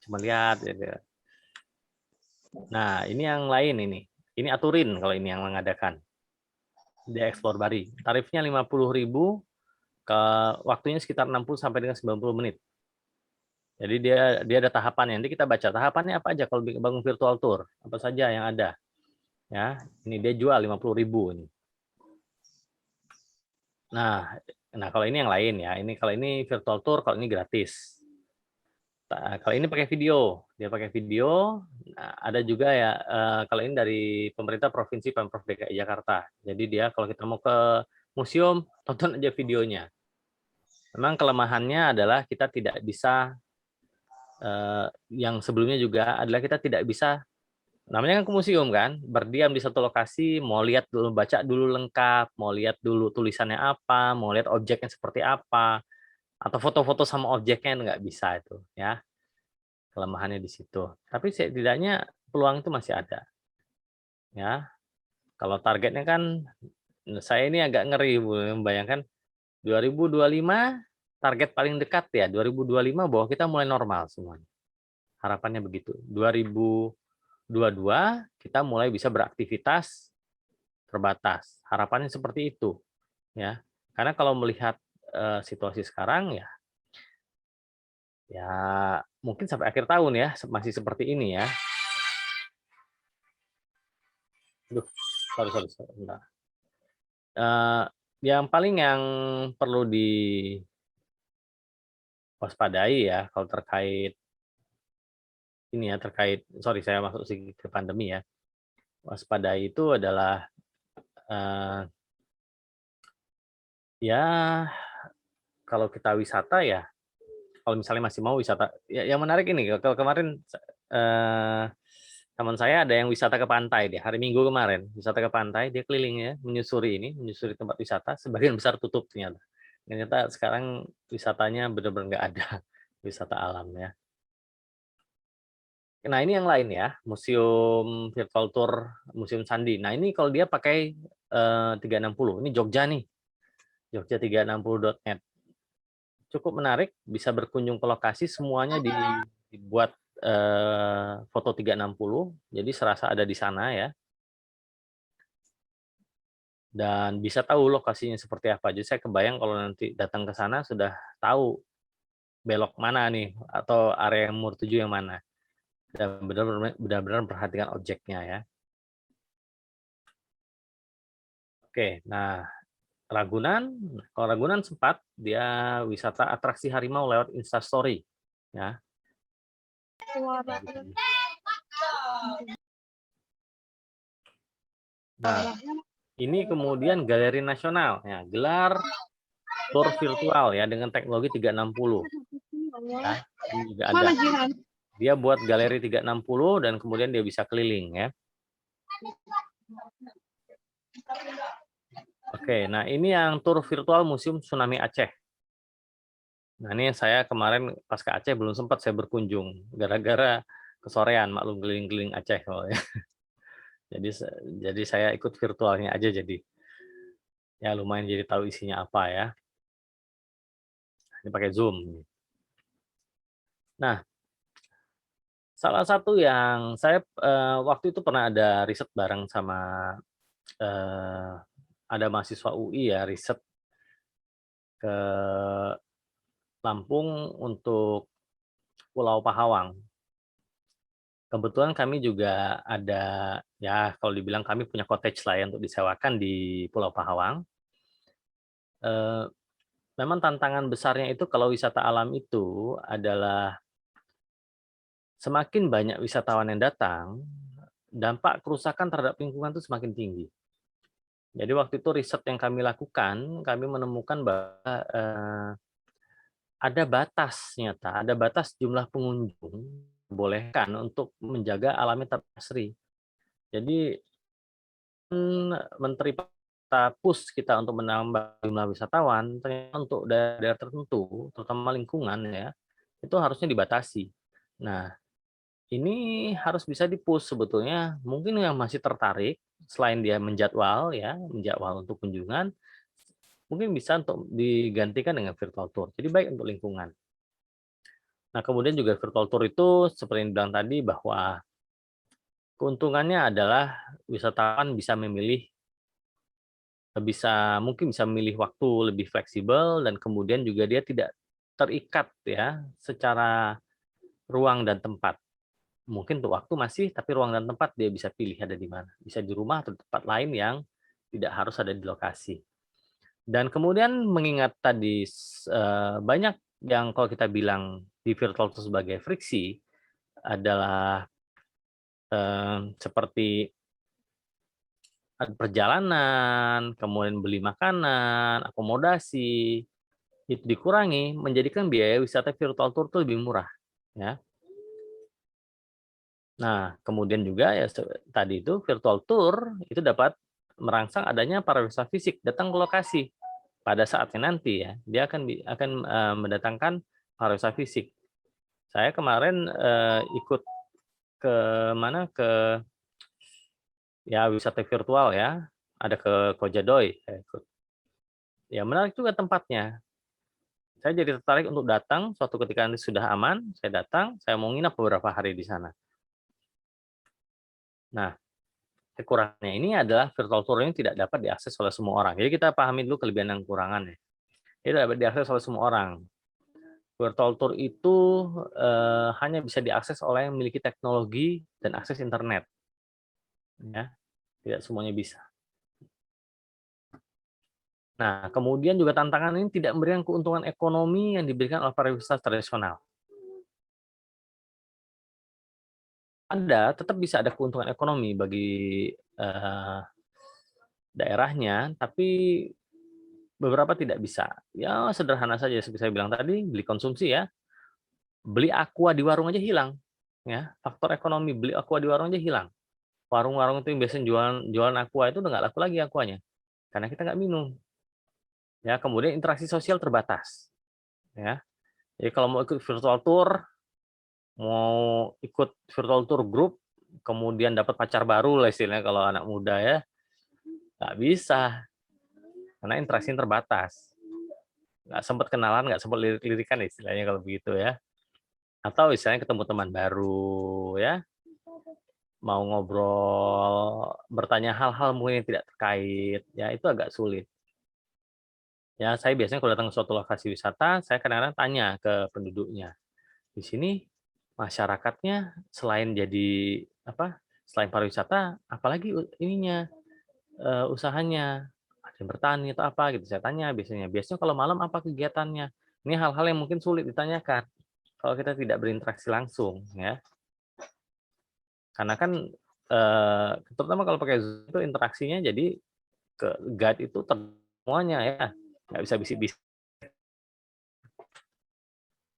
Cuma lihat gitu. Nah, ini yang lain ini. Ini Aturin kalau ini yang mengadakan. Di Explore Bari. Tarifnya 50.000, ke waktunya sekitar 60 sampai dengan 90 menit. Jadi dia ada tahapannya. Nanti kita baca tahapannya apa aja kalau bangun virtual tour. Apa saja yang ada. Ya, ini dia jual 50.000 ini. Nah, kalau ini yang lain ya. Kalau ini virtual tour, kalau ini gratis. Kalau ini pakai video, dia pakai video. Nah, ada juga ya, kalau ini dari pemerintah provinsi Pemprov DKI Jakarta. Jadi dia kalau kita mau ke museum, tonton aja videonya. Memang kelemahannya adalah kita tidak bisa, yang sebelumnya juga adalah kita tidak bisa, namanya kan ke museum kan, berdiam di satu lokasi, mau lihat dulu, baca dulu lengkap, mau lihat dulu tulisannya apa, mau lihat objeknya seperti apa, atau foto-foto sama objeknya nggak bisa itu ya. Kelemahannya di situ. Tapi setidaknya peluang itu masih ada. Ya. Kalau targetnya kan saya ini agak ngeri membayangkan 2025 target paling dekat ya 2025 bahwa kita mulai normal semuanya. Harapannya begitu. 2022 kita mulai bisa beraktivitas terbatas. Harapannya seperti itu. Ya. Karena kalau melihat situasi sekarang ya mungkin sampai akhir tahun ya masih seperti ini ya. Aduh, sorry. Bentar. Yang perlu diwaspadai ya kalau terkait ini ya, saya masuk ke pandemi ya. Waspadai itu adalah ya kalau kita wisata ya, kalau misalnya masih mau wisata, ya, yang menarik ini kalau kemarin teman saya ada yang wisata ke pantai dia hari Minggu kemarin, wisata ke pantai, dia kelilingnya menyusuri tempat wisata, sebagian besar tutup ternyata. Ternyata sekarang wisatanya benar-benar nggak ada, wisata alam ya. Nah ini yang lain ya, museum virtual tour, museum Sandi. Nah ini kalau dia pakai 360, ini Jogja nih, jogja360.net. Cukup menarik, bisa berkunjung ke lokasi, semuanya dibuat foto 360, jadi serasa ada di sana ya. Dan bisa tahu lokasinya seperti apa. Jadi saya kebayang kalau nanti datang ke sana sudah tahu belok mana nih, atau area yang mau tuju yang mana. Dan benar-benar perhatikan objeknya ya. Oke, nah Ragunan, kalau Ragunan sempat dia wisata atraksi harimau lewat Instastory ya. Nah, ini kemudian Galeri Nasional ya, gelar tour virtual ya dengan teknologi 360. Ya, ini juga ada. Dia buat galeri 360 dan kemudian dia bisa keliling ya. Oke, nah ini yang tur virtual Museum Tsunami Aceh. Nah ini saya kemarin pas ke Aceh belum sempat saya berkunjung gara-gara kesorean, maklum keliling-keliling Aceh kalau ya. Jadi saya ikut virtualnya aja, jadi ya lumayan jadi tahu isinya apa ya. Ini pakai Zoom. Nah, salah satu yang saya waktu itu pernah ada riset bareng sama ada mahasiswa UI ya, riset ke Lampung untuk Pulau Pahawang. Kebetulan kami juga ada, ya kalau dibilang kami punya cottage lah ya untuk disewakan di Pulau Pahawang. Memang tantangan besarnya itu kalau wisata alam itu adalah semakin banyak wisatawan yang datang, dampak kerusakan terhadap lingkungan itu semakin tinggi. Jadi waktu itu riset yang kami lakukan, kami menemukan bahwa ada batas nyata, ada batas jumlah pengunjung bolehkan untuk menjaga alamnya tetap asri. Jadi Menteri push kita untuk menambah jumlah wisatawan, ternyata untuk daerah tertentu, terutama lingkungan ya, itu harusnya dibatasi. Nah, ini harus bisa di-push sebetulnya. Mungkin yang masih tertarik, selain dia menjadwal ya, menjadwal untuk kunjungan, mungkin bisa untuk digantikan dengan virtual tour. Jadi baik untuk lingkungan. Nah, kemudian juga virtual tour itu seperti yang bilang tadi bahwa keuntungannya adalah wisatawan bisa memilih, mungkin bisa memilih waktu lebih fleksibel, dan kemudian juga dia tidak terikat ya secara ruang dan tempat. Mungkin untuk waktu masih, tapi ruang dan tempat dia bisa pilih ada di mana. Bisa di rumah atau di tempat lain yang tidak harus ada di lokasi. Dan kemudian mengingat tadi banyak yang kalau kita bilang di virtual itu sebagai friksi adalah seperti perjalanan, kemudian beli makanan, akomodasi, itu dikurangi, menjadikan biaya wisata virtual tour itu lebih murah. Ya. Nah, kemudian juga ya tadi itu virtual tour itu dapat merangsang adanya pariwisata fisik datang ke lokasi. Pada saatnya nanti ya, dia akan mendatangkan pariwisata fisik. Saya kemarin ikut ke mana ya wisata virtual ya, ada ke Kojadoy saya ikut. Ya menarik juga tempatnya. Saya jadi tertarik untuk datang suatu ketika nanti sudah aman, saya datang, saya mau nginap beberapa hari di sana. Nah, kekurangannya ini adalah virtual tour ini tidak dapat diakses oleh semua orang. Jadi kita pahami dulu kelebihan dan kekurangannya. Tidak dapat diakses oleh semua orang. Virtual tour itu hanya bisa diakses oleh yang memiliki teknologi dan akses internet. Ya, tidak semuanya bisa. Nah, kemudian juga tantangan ini tidak memberikan keuntungan ekonomi yang diberikan oleh pariwisata tradisional. Tetap bisa ada keuntungan ekonomi bagi daerahnya, tapi beberapa tidak bisa. Ya sederhana saja seperti saya bilang tadi, beli konsumsi ya. Beli aqua di warung aja hilang. Ya, faktor ekonomi beli aqua di warung aja hilang. Warung-warung itu yang biasanya jualan aqua itu udah nggak laku lagi aquanya. Karena kita nggak minum. Ya, kemudian interaksi sosial terbatas. Ya. Jadi kalau mau ikut virtual tour, mau ikut virtual tour group, kemudian dapat pacar baru lah istilahnya kalau anak muda ya, nggak bisa. Karena interaksi terbatas. Nggak sempat kenalan, nggak sempat lirik-lirikan istilahnya kalau begitu ya. Atau misalnya ketemu teman baru ya, mau ngobrol, bertanya hal-hal mungkin yang tidak terkait, ya itu agak sulit. Ya, saya biasanya kalau datang ke suatu lokasi wisata, saya kadang-kadang tanya ke penduduknya. Di sini masyarakatnya selain jadi selain pariwisata, apalagi ininya usahanya, ada yang bertani atau apa gitu. Saya tanya biasanya. Biasanya kalau malam apa kegiatannya? Ini hal-hal yang mungkin sulit ditanyakan kalau kita tidak berinteraksi langsung, ya. Karena kan terutama kalau pakai Zoom itu interaksinya jadi ke guide itu semuanya ya, nggak bisa bisik-bisik.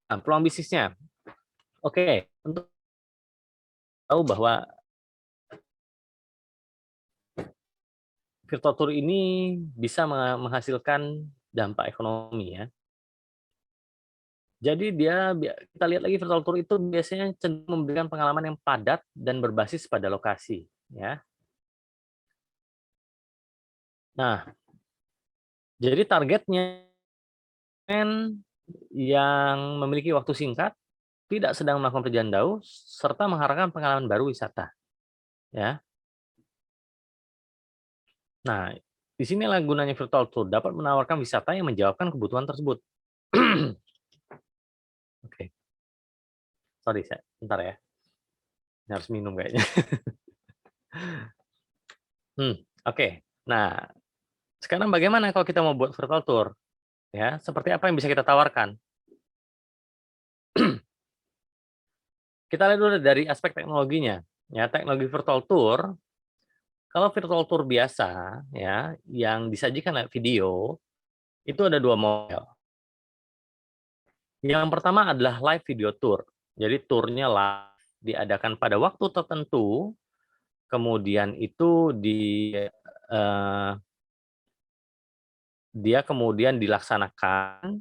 Nah, peluang bisnisnya, oke, untuk tahu bahwa virtual tour ini bisa menghasilkan dampak ekonomi ya. Jadi kita lihat lagi virtual tour itu biasanya cenderung memberikan pengalaman yang padat dan berbasis pada lokasi ya. Nah, jadi targetnya yang memiliki waktu singkat, tidak sedang melakukan perjalanan jauh, serta mengharapkan pengalaman baru wisata. Ya. Nah, disinilah gunanya virtual tour, dapat menawarkan wisata yang menjawabkan kebutuhan tersebut. Oke. Sorry, bentar ya. Ini harus minum kayaknya. Oke. Nah, sekarang bagaimana kalau kita mau buat virtual tour? Ya, seperti apa yang bisa kita tawarkan? Kita lihat dulu dari aspek teknologinya. Ya, teknologi virtual tour, kalau virtual tour biasa, ya, yang disajikan lewat video, itu ada 2 model. Yang pertama adalah live video tour. Jadi turnya live, diadakan pada waktu tertentu, kemudian itu dia kemudian dilaksanakan,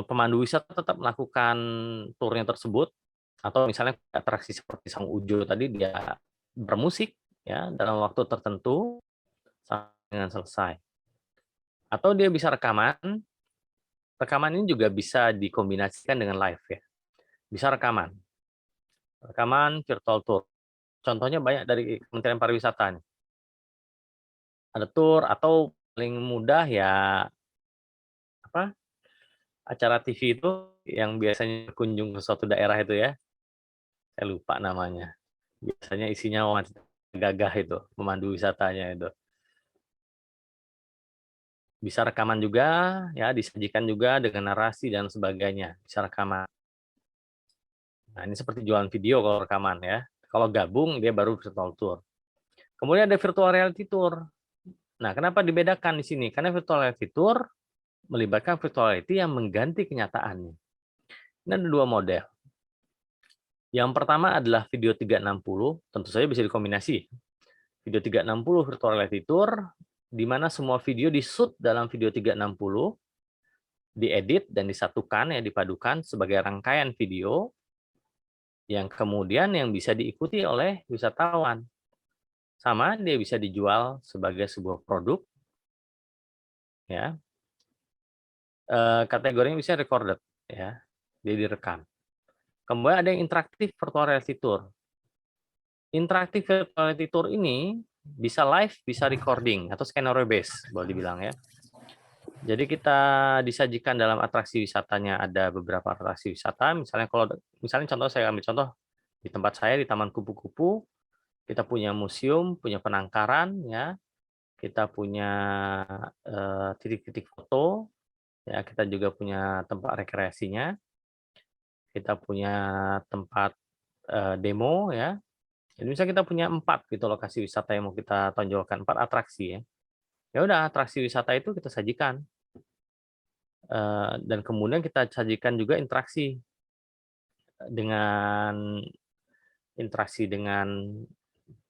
pemandu wisata tetap melakukan turnya tersebut, atau misalnya atraksi seperti Sang Ujo tadi dia bermusik ya dalam waktu tertentu sampai dengan selesai. Atau dia bisa rekaman. Rekaman ini juga bisa dikombinasikan dengan live ya. Bisa rekaman. Rekaman virtual tour. Contohnya banyak dari Kementerian Pariwisata nih. Ada tour atau paling mudah ya apa? Acara TV itu yang biasanya berkunjung ke suatu daerah itu ya. Saya lupa namanya. Biasanya isinya wawancara gagah itu, pemandu wisatanya itu. Bisa rekaman juga, ya disajikan juga dengan narasi dan sebagainya. Bisa rekaman. Nah, ini seperti jualan video kalau rekaman ya. Kalau gabung, dia baru virtual tour. Kemudian ada virtual reality tour. Nah, kenapa dibedakan di sini? Karena virtual reality tour melibatkan virtual reality yang mengganti kenyataannya. Ini ada dua model. Yang pertama adalah video 360, tentu saja bisa dikombinasi. Video 360 virtual reality tour, di mana semua video di-shoot dalam video 360, diedit dan disatukan, ya dipadukan sebagai rangkaian video, yang kemudian yang bisa diikuti oleh wisatawan. Sama, dia bisa dijual sebagai sebuah produk, ya. Kategorinya bisa recorded, ya, dia direkam. Kemudian ada yang interaktif virtual reality tour. Interaktif virtual reality tour ini bisa live, bisa recording, atau skenario based, boleh dibilang ya. Jadi kita disajikan dalam atraksi wisatanya, ada beberapa atraksi wisata, misalnya contoh, saya ambil contoh di tempat saya di Taman Kupu-Kupu, kita punya museum, punya penangkaran, ya, kita punya titik-titik foto, ya, kita juga punya tempat rekreasinya, kita punya tempat demo, ya. Jadi misalnya kita punya 4 gitu lokasi wisata yang mau kita tonjolkan, 4 atraksi ya. Ya udah, atraksi wisata itu kita sajikan. Dan kemudian kita sajikan juga interaksi dengan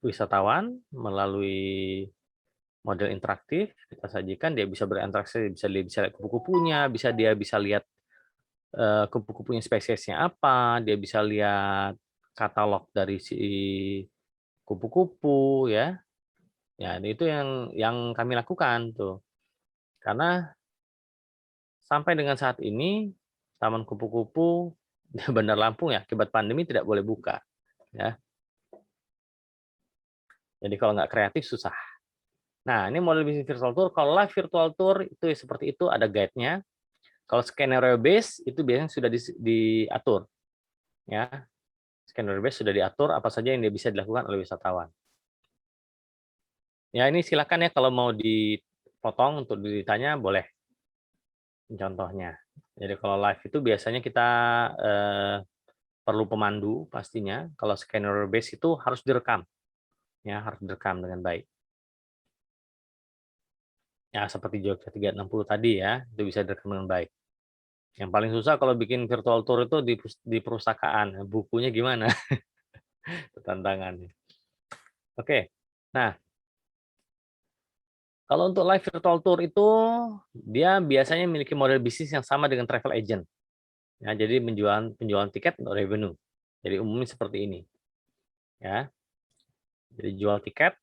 wisatawan melalui model interaktif. Kita sajikan, dia bisa berinteraksi, dia bisa lihat kupu-kupunya, dia bisa lihat kupu-kupunya spesiesnya apa, dia bisa lihat katalog dari si kupu-kupu ya. Ya, itu yang kami lakukan tuh. Karena sampai dengan saat ini Taman Kupu-Kupu di Bandar Lampung ya akibat pandemi tidak boleh buka ya. Jadi kalau nggak kreatif susah. Nah, ini model bisnis virtual tour. Kalau live virtual tour itu ya seperti itu, ada guide-nya. Kalau skenario base itu biasanya sudah diatur ya. Skenario base sudah diatur apa saja yang bisa dilakukan oleh wisatawan. Ya, ini silakan ya kalau mau dipotong untuk ditanya boleh. Contohnya. Jadi kalau live itu biasanya kita perlu pemandu pastinya. Kalau skenario base itu harus direkam. Ya, harus direkam dengan baik. Ya, seperti Jogja 360 tadi ya, itu bisa direkam dengan baik. Yang paling susah kalau bikin virtual tour itu di perpustakaan. Bukunya gimana? Tantangannya. Oke. Nah, kalau untuk live virtual tour itu dia biasanya memiliki model bisnis yang sama dengan travel agent. Ya, jadi penjualan tiket untuk revenue. Jadi umumnya seperti ini. Ya. Jadi jual tiket.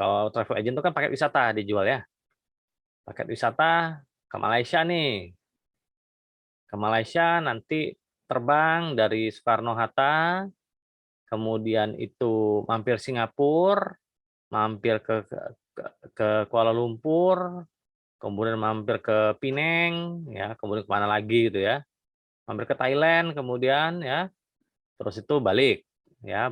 Kalau travel agent itu kan paket wisata dijual ya. Paket wisata ke Malaysia nih. Ke Malaysia nanti terbang dari Soekarno-Hatta, kemudian itu mampir Singapura, mampir ke Kuala Lumpur, kemudian mampir ke Penang, ya, kemudian kemana lagi gitu ya, mampir ke Thailand, kemudian ya, terus itu balik, ya,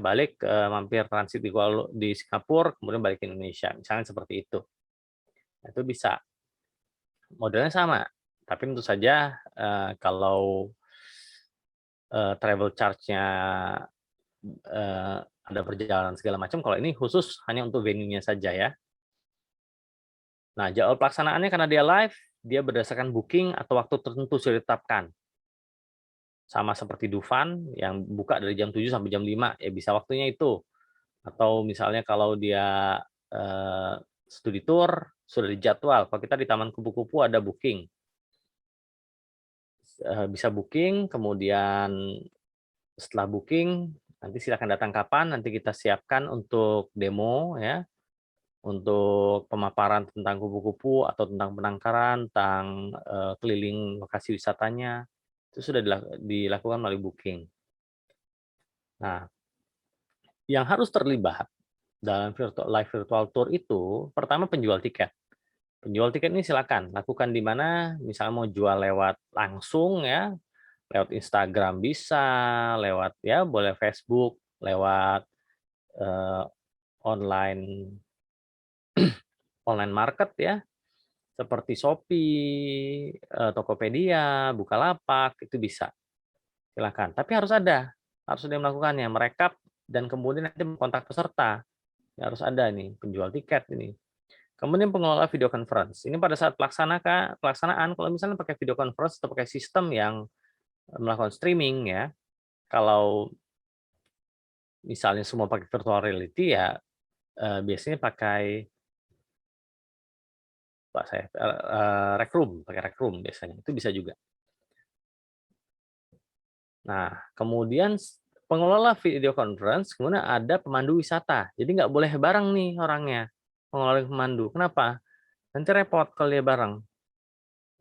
mampir transit di Singapura, kemudian balik ke Indonesia, misalnya seperti itu. Itu bisa, modelnya sama, tapi tentu saja kalau travel charge-nya ada perjalanan segala macam, kalau ini khusus hanya untuk venue-nya saja ya. Nah, jadwal pelaksanaannya karena dia live, dia berdasarkan booking atau waktu tertentu sudah ditetapkan. Sama seperti Dufan yang buka dari jam 7 sampai jam 5, ya bisa waktunya itu. Atau misalnya kalau dia studi tour sudah dijadwal. Kalau kita di Taman Kupu-Kupu ada booking. Bisa booking, kemudian setelah booking nanti silakan datang kapan, nanti kita siapkan untuk demo ya, untuk pemaparan tentang kupu-kupu atau tentang penangkaran, tentang keliling lokasi wisatanya, itu sudah dilakukan melalui booking. Nah, yang harus terlibat dalam live virtual tour itu, pertama penjual tiket. Penjual tiket ini silakan lakukan di mana, misalnya mau jual lewat langsung ya, lewat Instagram bisa, lewat ya boleh Facebook, lewat online market ya, seperti Shopee, Tokopedia, Bukalapak itu bisa. Silakan. Tapi harus ada yang melakukannya, merekap dan kemudian nanti kontak peserta. Ya, harus ada nih penjual tiket ini. Kemudian pengelola video conference. Ini pada saat pelaksanaan kalau misalnya pakai video conference atau pakai sistem yang melakukan streaming ya. Kalau misalnya semua pakai virtual reality ya biasanya pakai Rec Room biasanya. Itu bisa juga. Nah, kemudian pengelola video conference, kemudian ada pemandu wisata. Jadi nggak boleh bareng nih orangnya, pengelola pemandu. Kenapa? Nanti repot kalau dia bareng.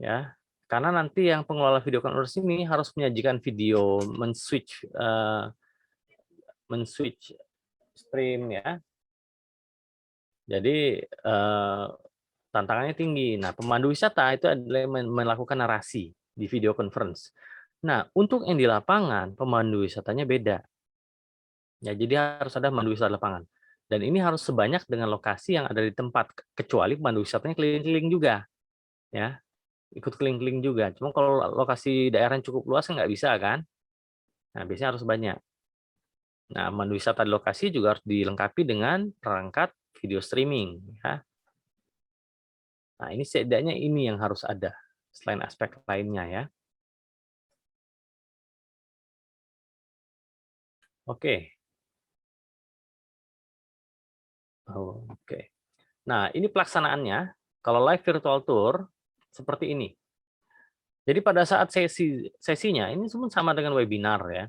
Ya, karena nanti yang pengelola video conference ini harus menyajikan video, men-switch stream ya. Jadi tantangannya tinggi. Nah, pemandu wisata itu adalah melakukan narasi di video conference. Nah, untuk yang di lapangan, pemandu wisatanya beda. Ya, jadi harus ada pemandu wisata lapangan. Dan ini harus sebanyak dengan lokasi yang ada di tempat, kecuali pemandu wisatanya keliling-keliling juga. Ya, ikut keliling-keliling juga. Cuma kalau lokasi daerah yang cukup luas nggak bisa kan? Nah, biasanya harus banyak. Nah, pemandu wisata di lokasi juga harus dilengkapi dengan perangkat video streaming. Ya. Nah, ini setidaknya ini yang harus ada, selain aspek lainnya ya. Oke. Oke. Nah, ini pelaksanaannya. Kalau live virtual tour, seperti ini. Jadi pada saat sesinya, ini semua sama dengan webinar ya.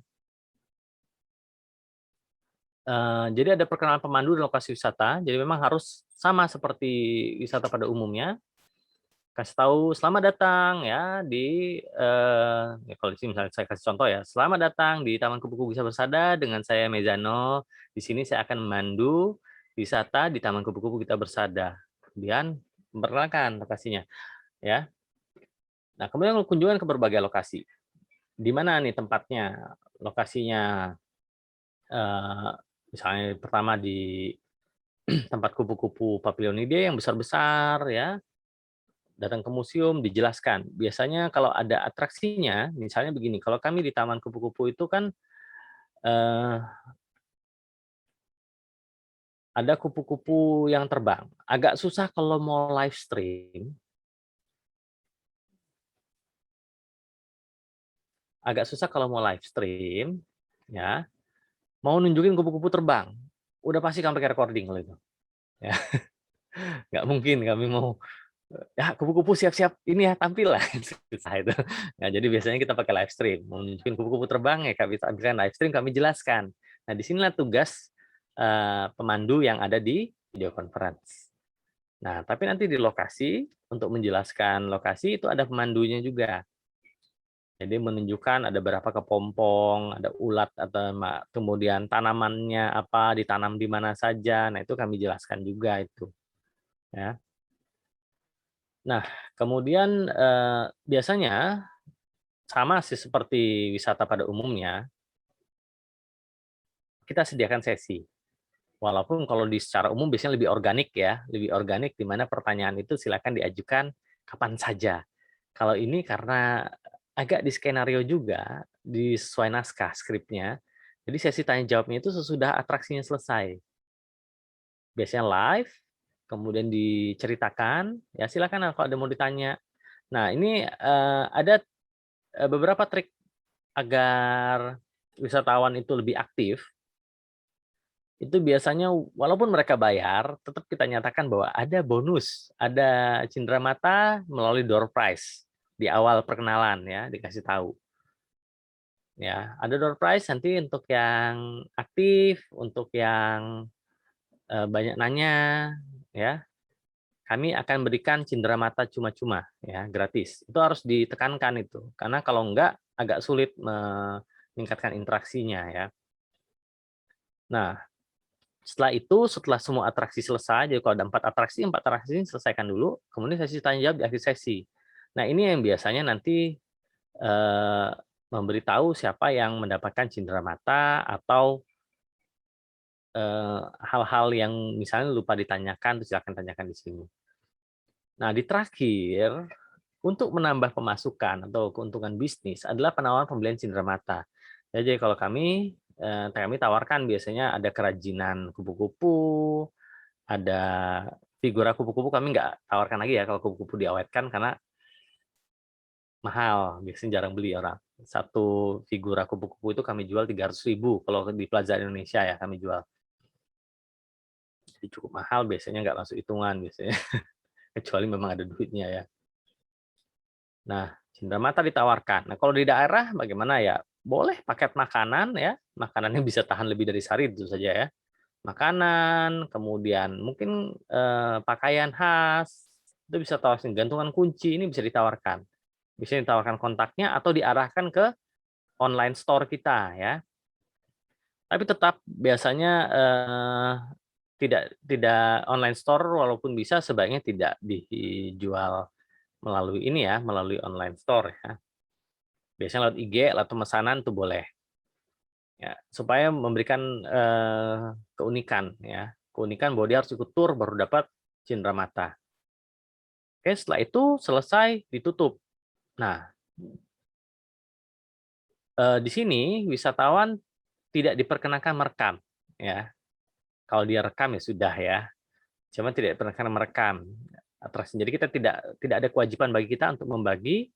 Jadi ada perkenalan pemandu di lokasi wisata. Jadi memang harus sama seperti wisata pada umumnya. Kasih tahu selamat datang ya di ya kalau di sini misalnya saya kasih contoh ya, selamat datang di Taman Kupu-Kupu Bisa Bersada dengan saya Mezano. Di sini saya akan memandu wisata di Taman Kupu-Kupu Kita Bersada. Kemudian memperkenalkan lokasinya ya. Nah, kemudian kunjungan ke berbagai lokasi. Di mana nih tempatnya? Lokasinya misalnya pertama di tempat kupu-kupu Papilionide yang besar-besar ya. Datang ke museum, dijelaskan. Biasanya kalau ada atraksinya, misalnya begini, kalau kami di Taman Kupu-Kupu itu kan ada kupu-kupu yang terbang. Agak susah kalau mau live stream. Agak susah kalau mau live stream, ya. Mau nunjukin kupu-kupu terbang, udah pasti kami pakai recording kalau itu. Ya. Nggak mungkin kami mau ya kupu-kupu siap-siap ini ya tampil lah susah itu. Nah, jadi biasanya kita pakai live stream, mau nunjukin kupu-kupu terbang ya kami tampilkan live stream, kami jelaskan. Nah, disinilah tugas pemandu yang ada di video conference. Nah, tapi nanti di lokasi untuk menjelaskan lokasi itu ada pemandunya juga. Jadi menunjukkan ada berapa kepompong, ada ulat atau kemudian tanamannya apa, ditanam di mana saja. Nah, itu kami jelaskan juga itu. Ya. Nah, kemudian biasanya sama sih seperti wisata pada umumnya, kita sediakan sesi. Walaupun kalau di secara umum biasanya lebih organik ya, lebih organik di mana pertanyaan itu silakan diajukan kapan saja. Kalau ini karena agak di skenario juga, sesuai naskah skripnya, jadi sesi tanya jawabnya itu sesudah atraksinya selesai. Biasanya live, kemudian diceritakan, ya silakan kalau ada mau ditanya. Nah, ini ada beberapa trik agar wisatawan itu lebih aktif. Itu biasanya walaupun mereka bayar, tetap kita nyatakan bahwa ada bonus, ada cenderamata melalui door prize di awal perkenalan ya, dikasih tahu. Ya, ada door prize nanti untuk yang aktif, untuk yang banyak nanya ya. Kami akan berikan cenderamata cuma-cuma ya, gratis. Itu harus ditekankan itu. Karena kalau enggak agak sulit meningkatkan interaksinya ya. Nah, setelah itu, setelah semua atraksi selesai, jadi kalau ada 4 atraksi ini selesaikan dulu, kemudian sesi tanya jawab di akhir sesi. Nah, ini yang biasanya nanti memberitahu siapa yang mendapatkan cenderamata atau hal-hal yang misalnya lupa ditanyakan, silakan tanyakan di sini. Nah, di terakhir, untuk menambah pemasukan atau keuntungan bisnis adalah penawaran pembelian cenderamata. Jadi kalau kami tawarkan biasanya ada kerajinan kupu-kupu, ada figura kupu-kupu, kami nggak tawarkan lagi ya kalau kupu-kupu diawetkan karena mahal, biasanya jarang beli orang. Satu figura kupu-kupu itu kami jual 300.000 kalau di Plaza Indonesia ya kami jual. Jadi cukup mahal, biasanya nggak masuk hitungan biasanya. Kecuali memang ada duitnya ya. Nah, cenderamata ditawarkan. Nah, kalau di daerah bagaimana ya? Boleh paket makanan ya. Makanannya bisa tahan lebih dari sehari itu saja ya. Makanan, kemudian mungkin pakaian khas, itu bisa tawarkan. Gantungan kunci ini bisa ditawarkan. Bisa ditawarkan kontaknya atau diarahkan ke online store kita ya. Tapi tetap biasanya tidak online store walaupun bisa sebaiknya tidak dijual melalui ini ya, melalui online store ya. Biasanya lewat IG atau pemesanan itu boleh. Ya, supaya memberikan keunikan ya. Keunikan bahwa dia harus ikut tur baru dapat cenderamata. Oke, setelah itu selesai ditutup. Nah, di sini wisatawan tidak diperkenakan merekam ya. Kalau dia rekam ya sudah ya. Cuma tidak diperkenakan merekam atraksi. Jadi kita tidak ada kewajiban bagi kita untuk membagi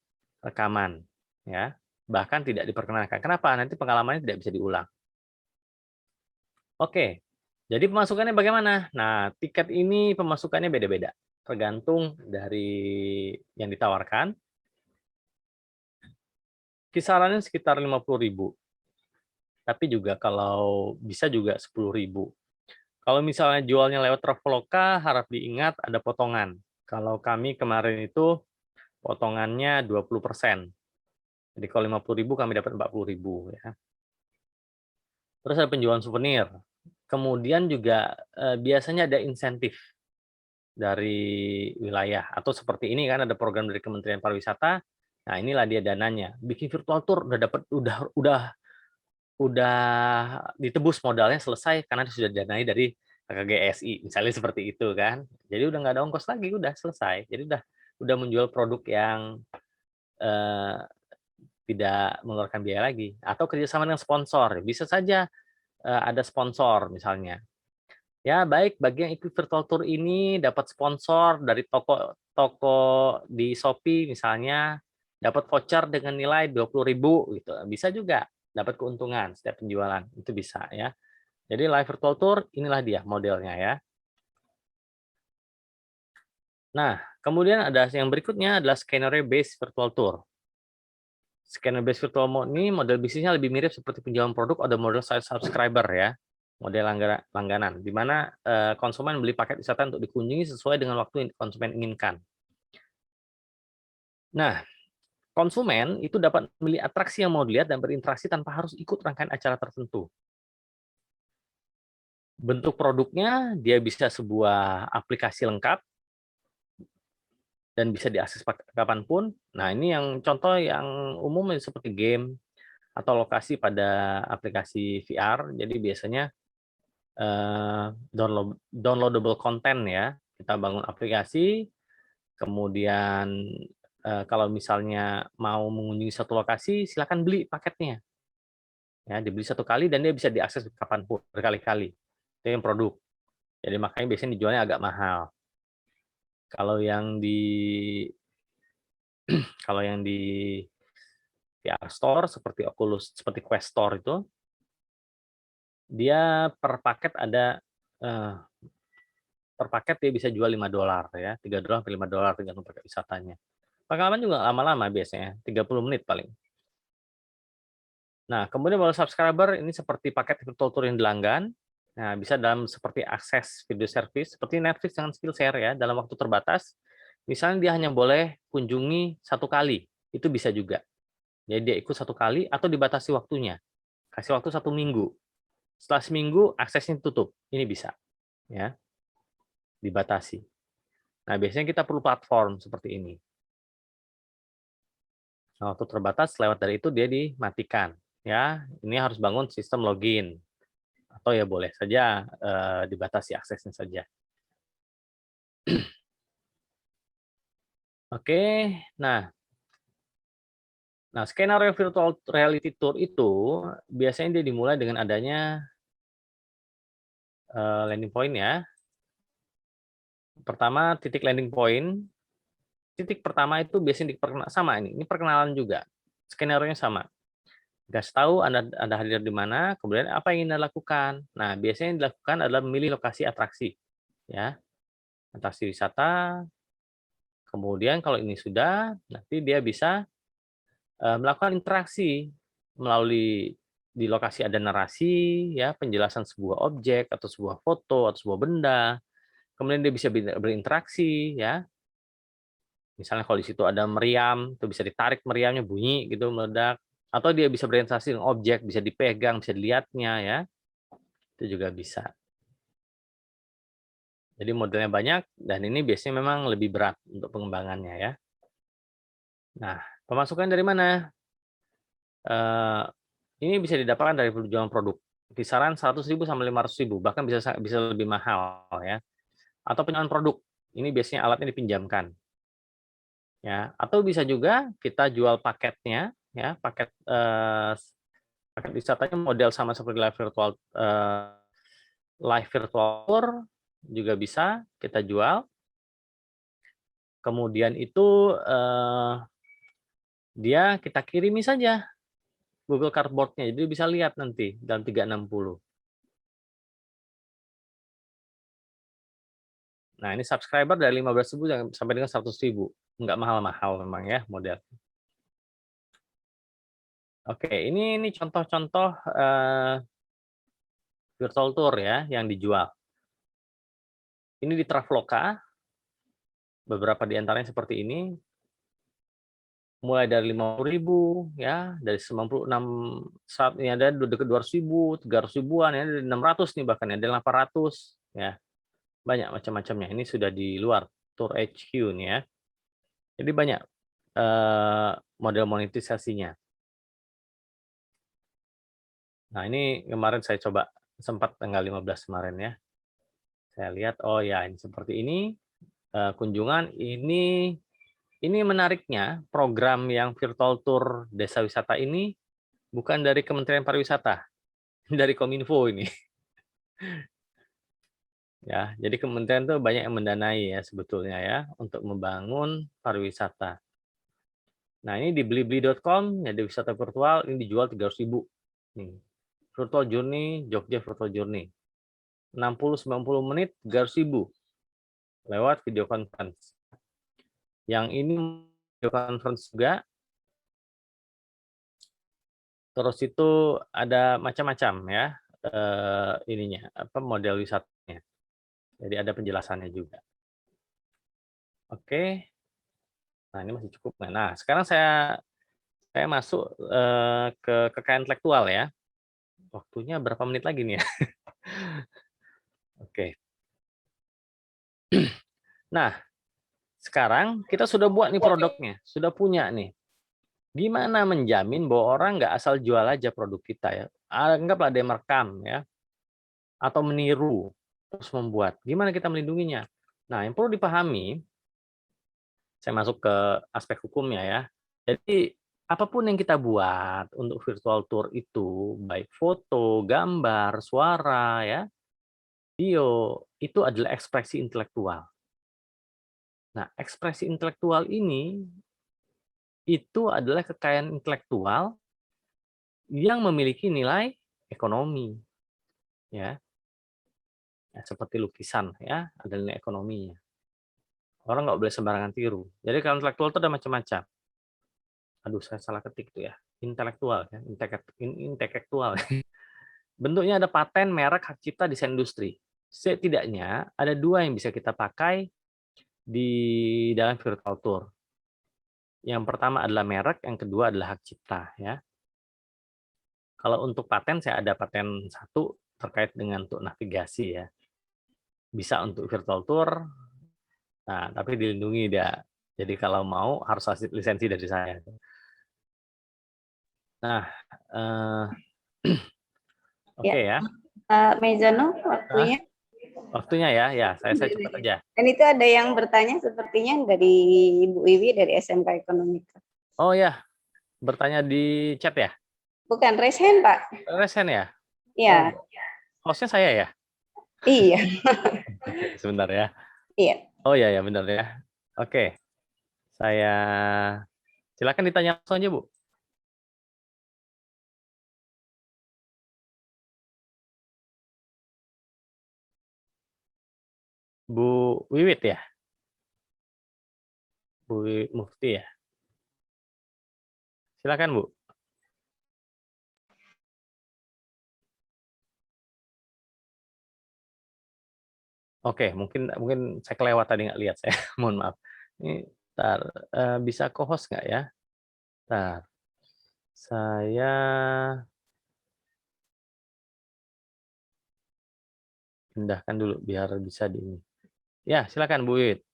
rekaman ya. Bahkan tidak diperkenankan. Kenapa? Nanti pengalamannya tidak bisa diulang. Oke. Jadi pemasukannya bagaimana? Nah, tiket ini pemasukannya beda-beda. Tergantung dari yang ditawarkan. Kisarannya sekitar 50.000. Tapi juga kalau bisa juga 10.000. Kalau misalnya jualnya lewat Traveloka, harap diingat ada potongan. Kalau kami kemarin itu potongannya 20%. Jadi kalau 50.000 kami dapat 40.000 ya. Terus ada penjualan souvenir. Kemudian juga biasanya ada insentif dari wilayah atau seperti ini kan ada program dari Kementerian Pariwisata. Nah, inilah dia dananya. Bikin virtual tour udah dapat udah ditebus modalnya selesai karena sudah didanai dari KKGSI misalnya seperti itu kan. Jadi udah nggak ada ongkos lagi, udah selesai. Jadi udah menjual produk yang tidak mengeluarkan biaya lagi atau kerjasama dengan sponsor. Bisa saja ada sponsor misalnya. Ya, baik, bagi yang ikut virtual tour ini dapat sponsor dari toko di Shopee misalnya, dapat voucher dengan nilai 20.000 gitu. Bisa juga dapat keuntungan setiap penjualan, itu bisa ya. Jadi live virtual tour inilah dia modelnya ya. Nah, kemudian ada yang berikutnya adalah skenario based virtual tour. Skenario based virtual mode ini model bisnisnya lebih mirip seperti penjualan produk atau model subscriber ya. Model langganan, di mana konsumen beli paket wisata untuk dikunjungi sesuai dengan waktu yang konsumen inginkan. Nah, konsumen itu dapat memilih atraksi yang mau dilihat dan berinteraksi tanpa harus ikut rangkaian acara tertentu. Bentuk produknya, dia bisa sebuah aplikasi lengkap dan bisa diakses kapanpun. Nah, ini yang contoh yang umum seperti game atau lokasi pada aplikasi VR. Jadi biasanya downloadable content ya. Kita bangun aplikasi, kemudian kalau misalnya mau mengunjungi satu lokasi, silakan beli paketnya. Ya, dibeli satu kali dan dia bisa diakses kapanpun, berkali-kali. Itu yang produk. Jadi makanya biasanya dijualnya agak mahal. Kalau yang di Kalau yang di VR Store seperti Oculus, seperti Quest Store itu, dia per paket ada per paket dia bisa jual $5 ya, $3 sampai $5 tergantung paket wisatanya. Pengalaman juga lama-lama biasanya, 30 menit paling. Nah, kemudian kalau subscriber ini seperti paket virtual tour yang dilanggan. Nah, bisa dalam seperti akses video service, seperti Netflix dengan Skillshare ya, dalam waktu terbatas. Misalnya dia hanya boleh kunjungi 1 kali, itu bisa juga. Jadi dia ikut 1 kali atau dibatasi waktunya. Kasih waktu 1 minggu. Setelah seminggu aksesnya tutup. Ini bisa. Ya. Dibatasi. Nah, biasanya kita perlu platform seperti ini. Nah, waktu terbatas lewat dari itu dia dimatikan. Ya, ini harus bangun sistem login. Atau ya boleh saja dibatasi aksesnya saja. Oke, nah skenario virtual reality tour itu biasanya dia dimulai dengan adanya landing point ya. Pertama titik landing point. Titik pertama itu biasanya sama ini perkenalan juga. Skenario-nya sama. Kasih tahu Anda hadir di mana, kemudian apa yang ingin Anda lakukan. Nah, biasanya yang dilakukan adalah memilih lokasi atraksi. Ya. Atraksi wisata. Kemudian kalau ini sudah, nanti dia bisa melakukan interaksi melalui di lokasi ada narasi, ya penjelasan sebuah objek atau sebuah foto atau sebuah benda. Kemudian dia bisa berinteraksi, ya. Misalnya kalau di situ ada meriam, itu bisa ditarik meriamnya bunyi gitu meledak. Atau dia bisa berinteraksi dengan objek, bisa dipegang, bisa dilihatnya, ya. Itu juga bisa. Jadi modelnya banyak dan ini biasanya memang lebih berat untuk pengembangannya, ya. Nah, pemasukan dari mana? Ini bisa didapatkan dari penjualan produk. Kisaran 100.000 sampai 500.000, bahkan bisa lebih mahal ya. Atau penjualan produk. Ini biasanya alatnya dipinjamkan. Ya, atau bisa juga kita jual paketnya ya, paket wisatanya model sama seperti live virtual tour juga bisa kita jual. Kemudian itu dia kita kirimi saja Google Cardboard-nya, jadi bisa lihat nanti dalam 360. Nah, ini subscriber dari 15.000 sampai dengan 100.000. Nggak mahal-mahal memang ya model. Oke, ini contoh-contoh virtual tour ya yang dijual. Ini di Traveloka, beberapa di antaranya seperti ini. Mulai dari 50.000 ya, dari 96 saat ini ada dekat 200.000, 300.000-an ya, dari 600 nih bahkan ada 800 ya. Banyak macam-macamnya. Ini sudah di luar Tour HQ nih ya. Jadi banyak model monetisasinya. Nah, ini kemarin saya coba sempat tanggal 15 kemarin ya. Saya lihat, oh ya ini seperti ini. Kunjungan ini menariknya program yang virtual tour desa wisata ini bukan dari Kementerian Pariwisata, dari Kominfo ini. Ya, jadi kementerian itu banyak yang mendanai ya sebetulnya ya untuk membangun pariwisata. Nah, ini di blibli.com ya, di wisata virtual ini dijual 300.000. Nih. Virtual Journey Jogja Virtual Journey. 60-90 menit 300.000 lewat video conference. Yang ini video conference juga. Terus itu ada macam-macam ya ininya apa model wisatanya. Jadi ada penjelasannya juga. Oke. Nah, ini masih cukup. Nah, sekarang saya masuk ke kekayaan intelektual ya. Waktunya berapa menit lagi nih ya? Oke. Nah, sekarang kita sudah buat nih produknya, sudah punya nih. Gimana menjamin bahwa orang nggak asal jual aja produk kita ya? Anggaplah ada yang merekam ya, atau meniru terus membuat. Gimana kita melindunginya? Nah, yang perlu dipahami, saya masuk ke aspek hukumnya ya. Jadi apapun yang kita buat untuk virtual tour itu, baik foto, gambar, suara ya, video, itu adalah ekspresi intelektual. Nah, ekspresi intelektual ini itu adalah kekayaan intelektual yang memiliki nilai ekonomi, ya. Ya, seperti lukisan, ya, ada nilai ekonominya. Orang nggak boleh sembarangan tiru. Jadi kalau intelektual itu ada macam-macam. Aduh, saya salah ketik tuh ya. Intelektual, ya, intelektual. Bentuknya ada paten, merek, hak cipta, desain industri. Setidaknya ada dua yang bisa kita pakai di dalam virtual tour. Yang pertama adalah merek, yang kedua adalah hak cipta, ya. Kalau untuk paten, saya ada paten satu terkait dengan untuk navigasi, ya. Bisa untuk virtual tour, nah tapi dilindungi dia. Jadi kalau mau harus hasil lisensi dari saya. Nah, oke ya. Pak Mezano, waktunya. Waktunya ya, saya cepat aja. Dan itu ada yang bertanya sepertinya dari Ibu Wiwi dari SMK Ekonomika. Oh ya, bertanya di chat ya? Bukan, raise hand, Pak. Resen ya? Iya. Oh, hostnya saya ya? Iya. Oke, sebentar ya. Iya. Oh ya, benar ya. Oke, saya silakan ditanya langsung aja, Bu. Bu Wiwit ya? Bu Wiwit Mufti ya? Silakan, Bu. Oke, mungkin saya kelewat tadi nggak lihat saya. Mohon maaf. Ini ntar, bisa co-host nggak ya? Ntar. Saya pindahkan dulu biar bisa di ini. Ya, silakan Bu Wiwit.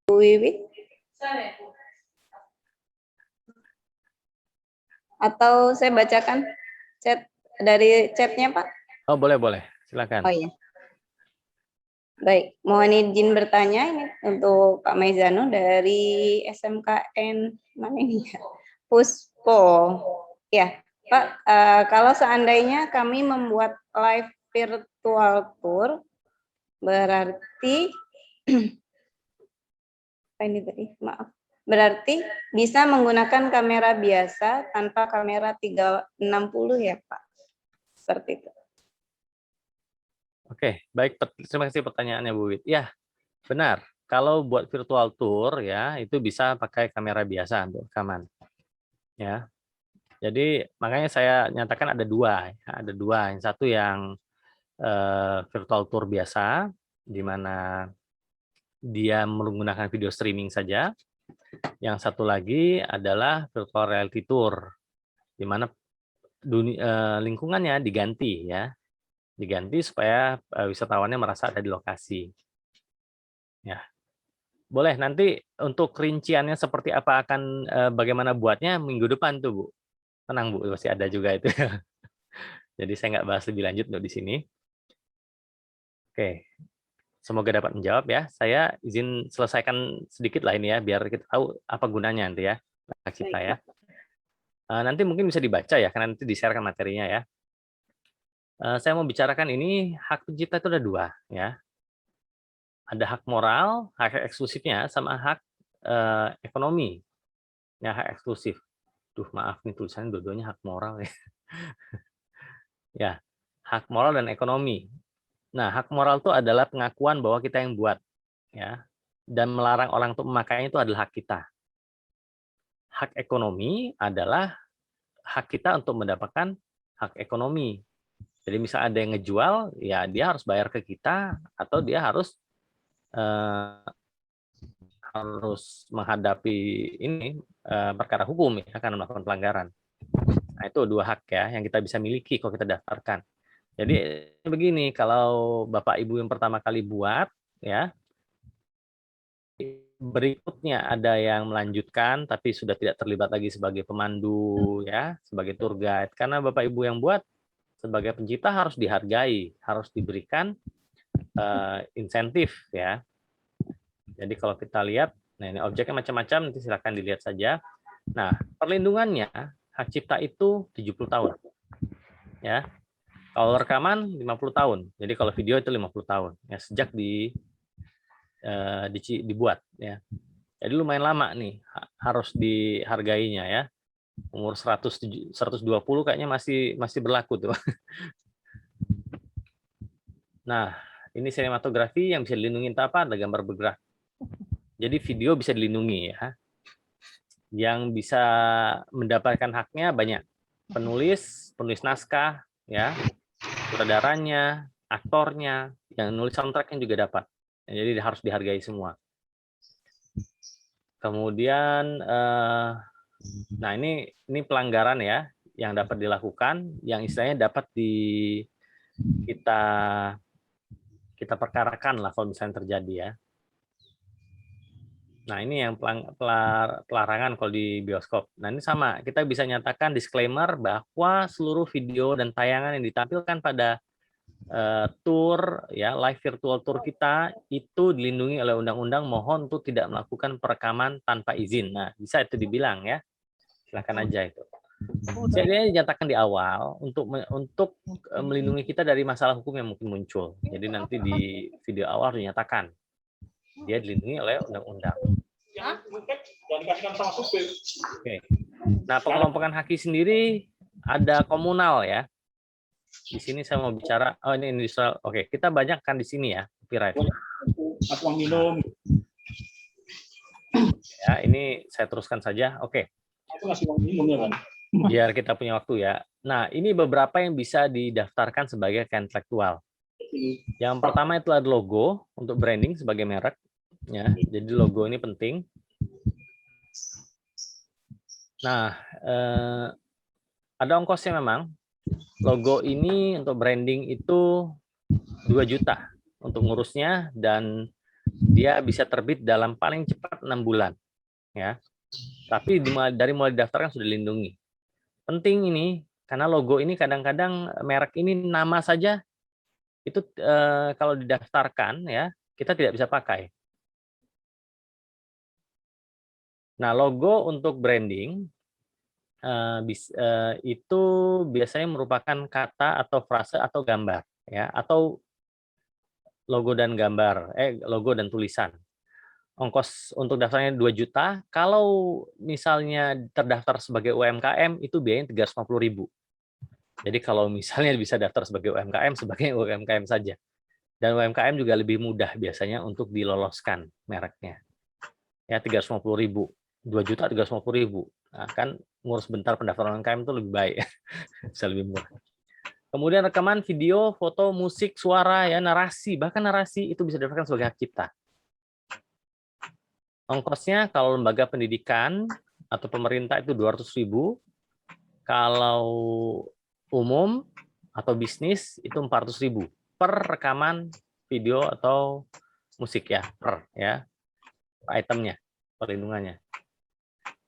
Bu Wiwi. Atau saya bacakan chat dari chatnya, Pak? Oh, boleh. Silakan. Oh iya. Baik, mohon izin bertanya ini untuk Pak Mezano dari SMKN mana ini ya? Puspo. Ya, Pak, kalau seandainya kami membuat live virtual tour, berarti apa ini tadi? Maaf. Berarti bisa menggunakan kamera biasa tanpa kamera 360 ya, Pak? Seperti itu. Oke, baik. Terima kasih pertanyaannya, Bu Wit. Ya, benar. Kalau buat virtual tour ya, itu bisa pakai kamera biasa untuk rekaman. Ya. Jadi makanya saya nyatakan ada dua. Ada dua. Yang satu yang virtual tour biasa, di mana dia menggunakan video streaming saja. Yang satu lagi adalah virtual reality tour, di mana lingkungannya diganti ya. Diganti supaya wisatawannya merasa ada di lokasi. Ya, boleh nanti untuk rinciannya seperti apa akan bagaimana buatnya minggu depan tuh Bu. Tenang Bu, masih ada juga itu. Jadi saya nggak bahas lebih lanjut untuk di sini. Oke, semoga dapat menjawab ya. Saya izin selesaikan sedikit lah ini ya, biar kita tahu apa gunanya nanti ya kita ya. Nanti mungkin bisa dibaca ya, karena nanti di-share materinya ya. Saya mau bicarakan ini hak pencipta itu ada dua ya. Ada hak moral, hak eksklusifnya, sama hak ekonomi. Ya, hak eksklusif. Duh, maaf nih tulisannya dua-duanya hak moral ya. Ya, hak moral dan ekonomi. Nah, hak moral itu adalah pengakuan bahwa kita yang buat ya. Dan melarang orang untuk memakainya itu adalah hak kita. Hak ekonomi adalah hak kita untuk mendapatkan hak ekonomi. Jadi misal ada yang ngejual, ya dia harus bayar ke kita atau dia harus menghadapi ini perkara hukum ya karena melakukan pelanggaran. Nah, itu dua hak ya yang kita bisa miliki kalau kita daftarkan. Jadi begini, kalau Bapak Ibu yang pertama kali buat ya, berikutnya ada yang melanjutkan tapi sudah tidak terlibat lagi sebagai pemandu ya, sebagai tour guide, karena Bapak Ibu yang buat sebagai pencipta harus dihargai, harus diberikan insentif ya. Jadi kalau kita lihat, nah ini objeknya macam-macam, nanti silakan dilihat saja. Nah, perlindungannya hak cipta itu 70 tahun. Ya. Kalau rekaman 50 tahun. Jadi kalau video itu 50 tahun. Ya, sejak dibuat ya. Jadi lumayan lama nih harus dihargainya ya. Umur 120 kayaknya masih berlaku tuh. Nah, ini sinematografi yang bisa dilindungi apa? Ada gambar bergerak. Jadi video bisa dilindungi ya. Yang bisa mendapatkan haknya banyak. Penulis naskah ya, sutradaranya, aktornya, yang nulis soundtracknya juga dapat. Jadi harus dihargai semua. Kemudian nah ini pelanggaran ya yang dapat dilakukan, yang istilahnya dapat kita perkarakan lah kalau misalnya terjadi ya. Nah ini yang pelarangan kalau di bioskop. Nah ini sama, kita bisa nyatakan disclaimer bahwa seluruh video dan tayangan yang ditampilkan pada tour ya, live virtual tour kita itu dilindungi oleh undang-undang. Mohon untuk tidak melakukan perekaman tanpa izin. Nah bisa itu dibilang ya, silakan aja itu. Jadi dinyatakan di awal untuk melindungi kita dari masalah hukum yang mungkin muncul. Jadi nanti di video awal dinyatakan dia dilindungi oleh undang-undang. Oke. Nah, pengelompokan haki sendiri ada komunal ya. Di sini saya mau bicara, oh ini industrial. Oke, kita banyakkan di sini ya, copyright. Minum. Ya, ini saya teruskan saja. Oke. Aku ngasih uang minum ya kan. Biar kita punya waktu ya. Nah, ini beberapa yang bisa didaftarkan sebagai kekayaan intelektual. Yang pertama itu ada logo untuk branding sebagai merek. Ya, jadi logo ini penting. Nah, ada ongkosnya memang. Logo ini untuk branding itu 2 juta untuk ngurusnya, dan dia bisa terbit dalam paling cepat 6 bulan. Ya, tapi dari mulai didaftarkan sudah dilindungi. Penting ini karena logo ini kadang-kadang merek ini nama saja itu kalau didaftarkan ya kita tidak bisa pakai. Nah, logo untuk branding itu biasanya merupakan kata atau frase atau gambar, ya, atau logo dan gambar, logo dan tulisan. Ongkos untuk daftarnya 2 juta. Kalau misalnya terdaftar sebagai UMKM itu biayanya 350.000. Jadi kalau misalnya bisa daftar sebagai UMKM saja. Dan UMKM juga lebih mudah biasanya untuk diloloskan mereknya. Ya, 350.000. 2 juta 350.000. Nah, kan ngurus bentar pendaftaran UMKM itu lebih baik. Bisa lebih murah. Kemudian rekaman video, foto, musik, suara, ya, narasi, bahkan narasi itu bisa didaftarkan sebagai hak cipta. Ongkosnya kalau lembaga pendidikan atau pemerintah itu 200.000. Kalau umum atau bisnis itu 400.000 per rekaman video atau musik ya, per itemnya, perlindungannya.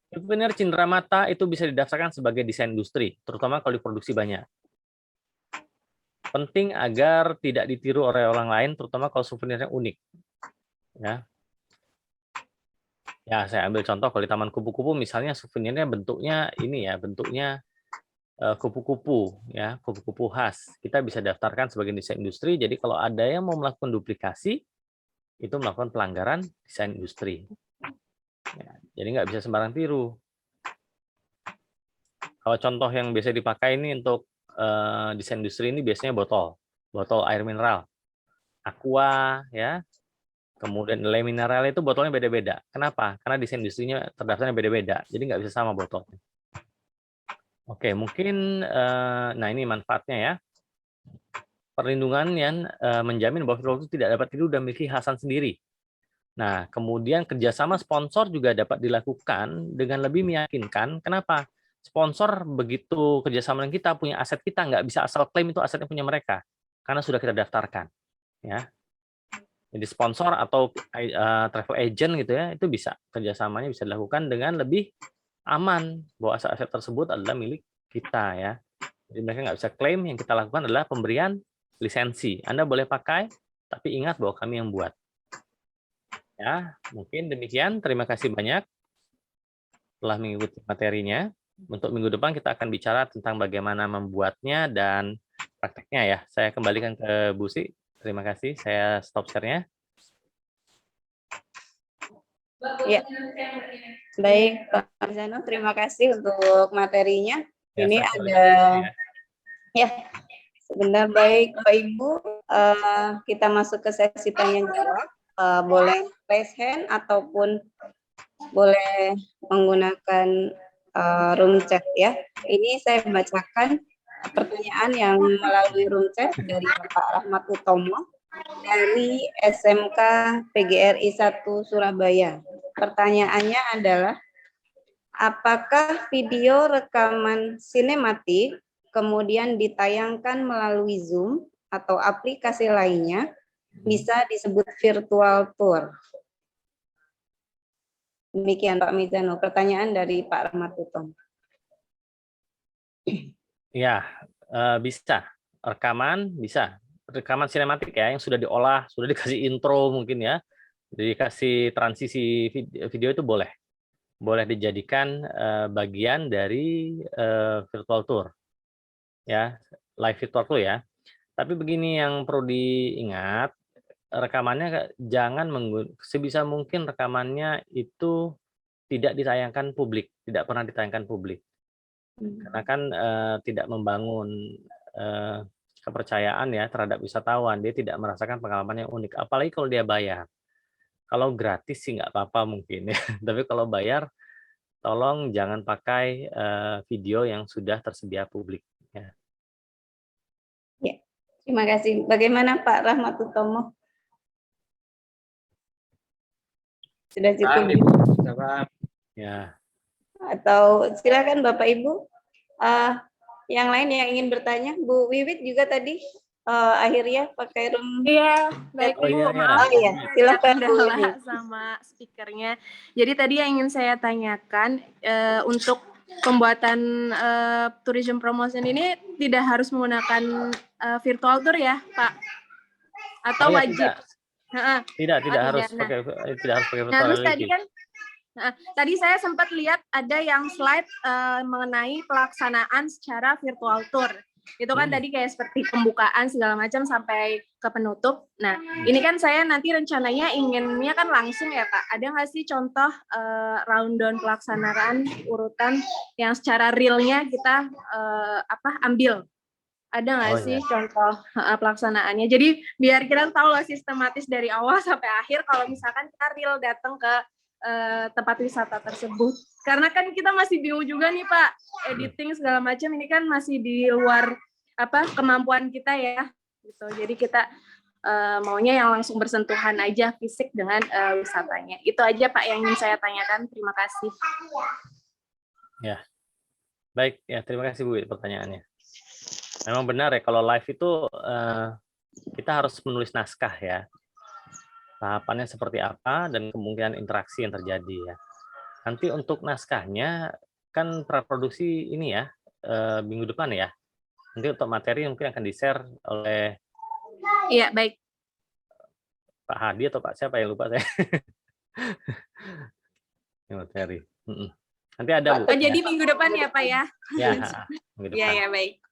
Souvenir cindera mata itu bisa didaftarkan sebagai desain industri, terutama kalau diproduksi banyak. Penting agar tidak ditiru oleh orang lain, terutama kalau souvenirnya unik. Ya, saya ambil contoh kalau di Taman Kupu-Kupu misalnya souvenirnya bentuknya ini ya, bentuknya kupu-kupu ya, kupu-kupu khas. Kita bisa daftarkan sebagai desain industri. Jadi kalau ada yang mau melakukan duplikasi, itu melakukan pelanggaran desain industri. Ya, jadi nggak bisa sembarang tiru. Kalau contoh yang biasa dipakai ini untuk desain industri ini biasanya botol air mineral, aqua ya. Kemudian Le Mineral itu botolnya beda-beda. Kenapa? Karena desain industrinya terdaftarnya beda-beda. Jadi nggak bisa sama botolnya. Oke, mungkin, nah ini manfaatnya ya. Perlindungan yang menjamin bahwa virtual itu tidak dapat tiru dan memiliki khasan sendiri. Nah, kemudian kerjasama sponsor juga dapat dilakukan dengan lebih meyakinkan. Kenapa? Sponsor begitu kerjasama dengan kita, punya aset kita, nggak bisa asal klaim itu asetnya punya mereka. Karena sudah kita daftarkan. Ya. Jadi sponsor atau travel agent gitu ya, itu bisa kerjasamanya bisa dilakukan dengan lebih aman bahwa aset-aset tersebut adalah milik kita ya. Jadi mereka nggak bisa klaim, yang kita lakukan adalah pemberian lisensi. Anda boleh pakai, tapi ingat bahwa kami yang buat. Ya, mungkin demikian. Terima kasih banyak telah mengikuti materinya. untuk minggu depan kita akan bicara tentang bagaimana membuatnya dan prakteknya ya. Saya kembalikan ke Bu Si. Terima kasih. Saya stop share-nya. Ya, baik Pak Marzano, terima kasih untuk materinya. Ya, Ini saya ada, kembalikan ya. ya, sebentar baik Bapak Ibu, kita masuk ke sesi tanya jawab. Boleh raise hand ataupun boleh menggunakan room chat ya. Ini saya bacakan pertanyaan yang melalui room chat dari Bapak Rahmat Utomo dari SMK PGRI 1 Surabaya. Pertanyaannya adalah, apakah video rekaman sinematik kemudian ditayangkan melalui Zoom atau aplikasi lainnya bisa disebut virtual tour? Demikian Pak Mizano, pertanyaan dari Pak Rahmat Utomo. Ya, bisa. Rekaman bisa. Rekaman sinematik ya, yang sudah diolah, sudah dikasih intro mungkin ya, dikasih transisi video itu boleh. Boleh dijadikan bagian dari virtual tour. Ya, live virtual tour ya. Tapi begini yang perlu diingat, rekamannya jangan sebisa mungkin rekamannya itu tidak ditayangkan publik, tidak pernah ditayangkan publik. Karena kan tidak membangun kepercayaan ya terhadap wisatawan, dia tidak merasakan pengalaman yang unik, apalagi kalau dia bayar. Kalau gratis sih nggak apa-apa mungkin ya, tapi kalau bayar, tolong jangan pakai video yang sudah tersedia publik. Ya. Ya, terima kasih. Bagaimana Pak Rahmat Utomo? Sudah cukup? Ya. Atau silakan Bapak Ibu. Yang lain yang ingin bertanya, Bu Wiwit juga tadi akhirnya pakai room. Iya, baik Oh, Bu. iya, iya. Maaf, Oh iya, silakan Bu kendala Wiwit. sama speakernya. Jadi tadi yang ingin saya tanyakan, untuk pembuatan tourism promotion ini tidak harus menggunakan virtual tour ya, Pak? Atau Oh, ya, wajib? tidak harus Nah, pakai virtual terus tadi reality. kan, tadi saya sempat lihat ada yang slide mengenai pelaksanaan secara virtual tour. Itu kan tadi kayak seperti pembukaan segala macam sampai ke penutup. Nah, ini kan saya nanti rencananya inginnya kan langsung ya Pak. Ada nggak sih contoh rundown pelaksanaan urutan yang secara realnya kita ambil? Ada nggak sih contoh pelaksanaannya? Jadi biar kita tahu loh sistematis dari awal sampai akhir kalau misalkan kita real datang ke tempat wisata tersebut. Karena kan kita masih bingung juga nih Pak, editing segala macam ini kan masih di luar kemampuan kita ya. Gitu. Jadi kita maunya yang langsung bersentuhan aja fisik dengan wisatanya. Itu aja Pak yang ingin saya tanyakan. Terima kasih. Ya. Baik, ya terima kasih Bu pertanyaannya. Memang benar ya kalau live itu kita harus menulis naskah ya. Tahapannya seperti apa dan kemungkinan interaksi yang terjadi ya. Nanti untuk naskahnya kan praproduksi ini ya minggu depan ya. Nanti untuk materi mungkin akan di-share oleh Iya, baik. Pak Hadi atau Pak siapa yang lupa saya. Materi. Nanti ada Bu. Jadi minggu depan ya Pak ya? Ya, minggu depan. Iya, baik.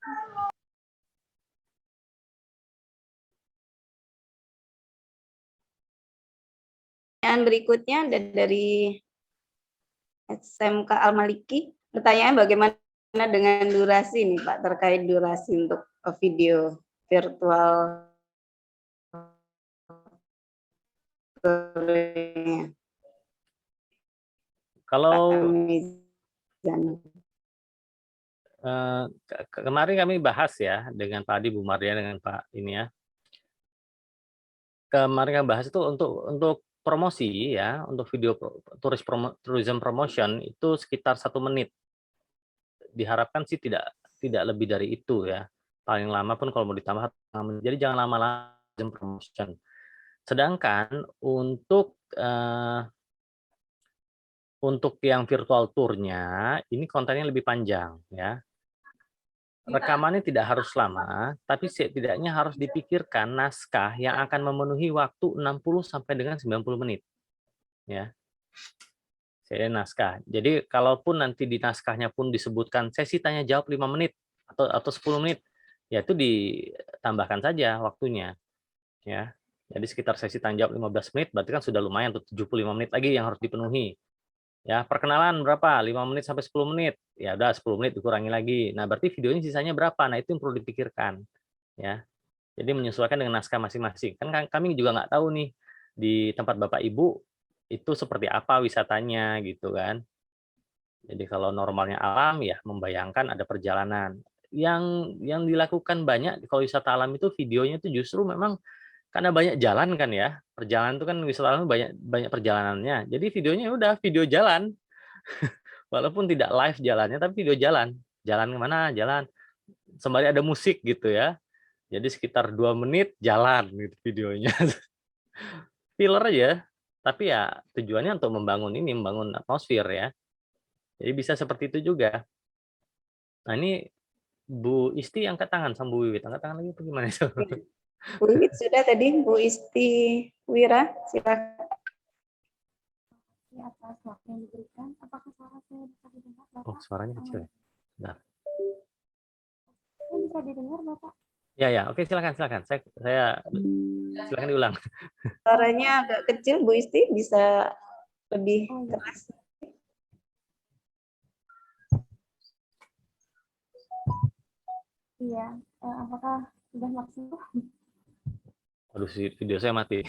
Pertanyaan berikutnya dari SMK Al-Maliki. Pertanyaan bagaimana dengan durasi nih Pak, terkait durasi untuk video virtual. Kalau kemarin kami bahas ya dengan Pak Adi, Bu Mardian, dengan Pak ini ya. Kemarin kami bahas itu untuk promosi ya, untuk video tourism promotion itu sekitar 1 menit. Diharapkan sih tidak lebih dari itu ya. Paling lama pun kalau mau ditambah, jadi jangan lama-lama promotion. Sedangkan untuk yang virtual tour-nya ini kontennya lebih panjang ya. Rekamannya tidak harus lama, tapi setidaknya harus dipikirkan naskah yang akan memenuhi waktu 60 sampai dengan 90 menit. Ya. sediain naskah. Jadi kalaupun nanti di naskahnya pun disebutkan sesi tanya jawab 5 menit atau 10 menit, ya itu ditambahkan saja waktunya, ya. Jadi sekitar sesi tanya jawab 15 menit, berarti kan sudah lumayan tuh 75 menit lagi yang harus dipenuhi. Ya, perkenalan berapa? 5 menit sampai 10 menit. Ya udah 10 menit dikurangi lagi. Nah, berarti videonya sisanya berapa? Nah, itu yang perlu dipikirkan, ya. Jadi menyesuaikan dengan naskah masing-masing. Kan kami juga nggak tahu nih di tempat Bapak Ibu itu seperti apa wisatanya gitu kan. Jadi kalau normalnya alam ya membayangkan ada perjalanan. Yang dilakukan banyak kalau wisata alam itu videonya itu justru memang karena banyak jalan kan ya. Perjalanan itu kan wisata alam banyak banyak perjalanannya. Jadi videonya udah video jalan. Walaupun tidak live jalannya tapi video jalan. Jalan kemana? Jalan. Sembari ada musik gitu ya. Jadi sekitar 2 menit jalan gitu videonya. Filler aja. Tapi ya tujuannya untuk membangun atmosfer ya. Jadi bisa seperti itu juga. Nah ini Bu Isti angkat tangan sama Bu Wiwit. Angkat tangan lagi apa gimana itu? Bu Wiwit sudah tadi, Bu Isti Wira, silakan. Di atas waktu yang diberikan, apakah suara saya bisa didengar, Bapak? Oh, suaranya kecil ya. Bentar. Saya bisa didengar, Bapak? Ya, oke silakan. Saya silakan diulang. Suaranya agak kecil, Bu Isti, bisa lebih keras. Iya, apakah sudah maksimal? Aduh, video saya mati.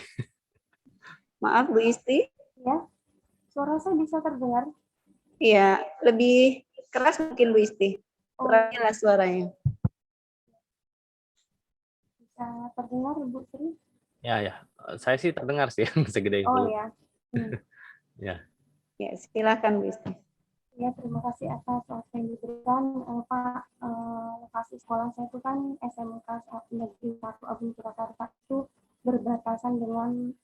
Maaf, Bu Isti. Ya, suara saya bisa terdengar? Iya, lebih keras mungkin Bu Isti. Kurangilah suaranya. Bisa terdengar, Ibu Sri? Ya. Saya sih terdengar sih segede itu. Oh ya. Ya. Ya, silakan Bu Isti. Ya, terima kasih atas waktu yang diberikan, Pak. Lokasi sekolah saya itu kan SMK Negeri 1 Agung Surakarta itu berbatasan dengan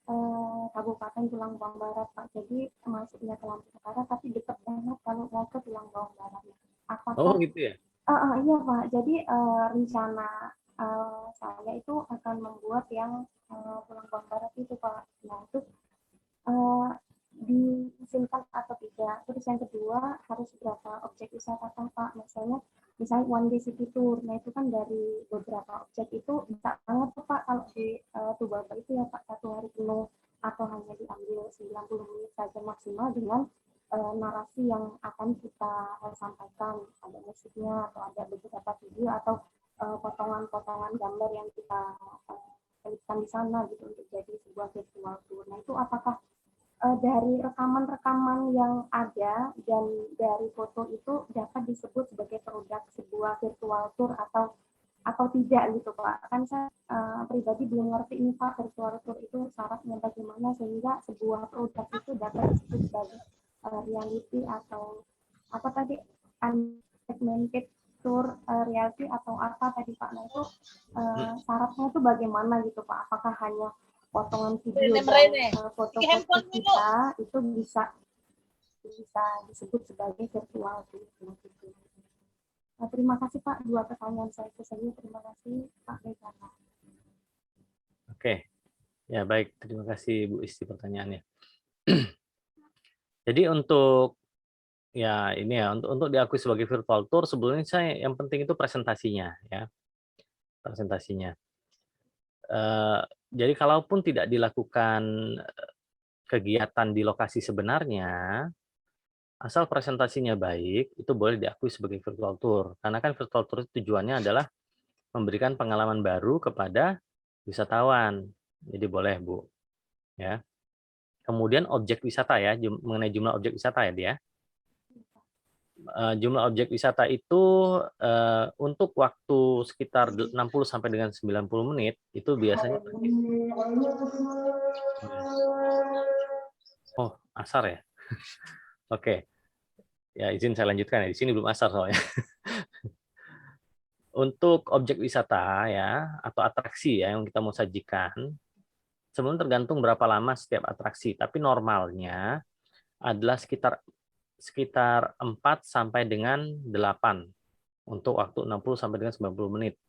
Kabupaten Tulang Bawang Barat, Pak. Jadi masuknya ke Lampung Utara, tapi dekat banget kalau mau ke Tulang Bawang Barat. Oh gitu ya? Iya, Pak. Jadi rencana saya itu akan membuat yang Tulang Bawang Barat itu, Pak. Nah, itu diizinkan atau tidak. Terus yang kedua, harus berapa objek wisata kan, Pak? Misalnya one day city tour. Nah, itu kan dari beberapa objek itu bisa banget tuh, Pak, kalau di Tubaga itu ya, Pak, 1 hari penuh atau hanya diambil 90 menit saja maksimal dengan narasi yang akan kita sampaikan. Ada musiknya atau ada beberapa video atau potongan-potongan gambar yang kita selipkan di sana gitu untuk jadi sebuah virtual tour. Nah, itu apakah dari rekaman-rekaman yang ada dan dari foto itu dapat disebut sebagai produk sebuah virtual tour atau tidak gitu, Pak? Kan saya pribadi belum ngerti ini, Pak, virtual tour itu syaratnya bagaimana sehingga sebuah produk itu dapat disebut sebagai reality atau apa tadi, segmented tour reality atau apa tadi, Pak? Nah, itu syaratnya itu bagaimana gitu, Pak? Apakah hanya potongan video dan foto-foto kita itu bisa disebut sebagai virtual tour gitu. Nah, terima kasih, Pak. 2 pertanyaan saya itu saja. Terima kasih, Pak Megana. Oke. Ya baik, terima kasih Bu Isti pertanyaannya. Jadi untuk ya ini ya untuk diakui sebagai virtual tour sebelumnya saya yang penting itu presentasinya ya. Presentasinya. Jadi kalaupun tidak dilakukan kegiatan di lokasi sebenarnya, asal presentasinya baik, itu boleh diakui sebagai virtual tour. Karena kan virtual tour tujuannya adalah memberikan pengalaman baru kepada wisatawan. Jadi boleh, Bu. Ya. Kemudian objek wisata ya, mengenai jumlah objek wisata ya dia. Jumlah objek wisata itu untuk waktu sekitar 60 sampai dengan 90 menit itu biasanya oh, asar ya. Oke. Ya, izin saya lanjutkan ya. Di sini belum asar soalnya. Untuk objek wisata ya atau atraksi ya yang kita mau sajikan, sebenarnya tergantung berapa lama setiap atraksi, tapi normalnya adalah sekitar 4 sampai dengan 8 untuk waktu 60 sampai dengan 90 menit.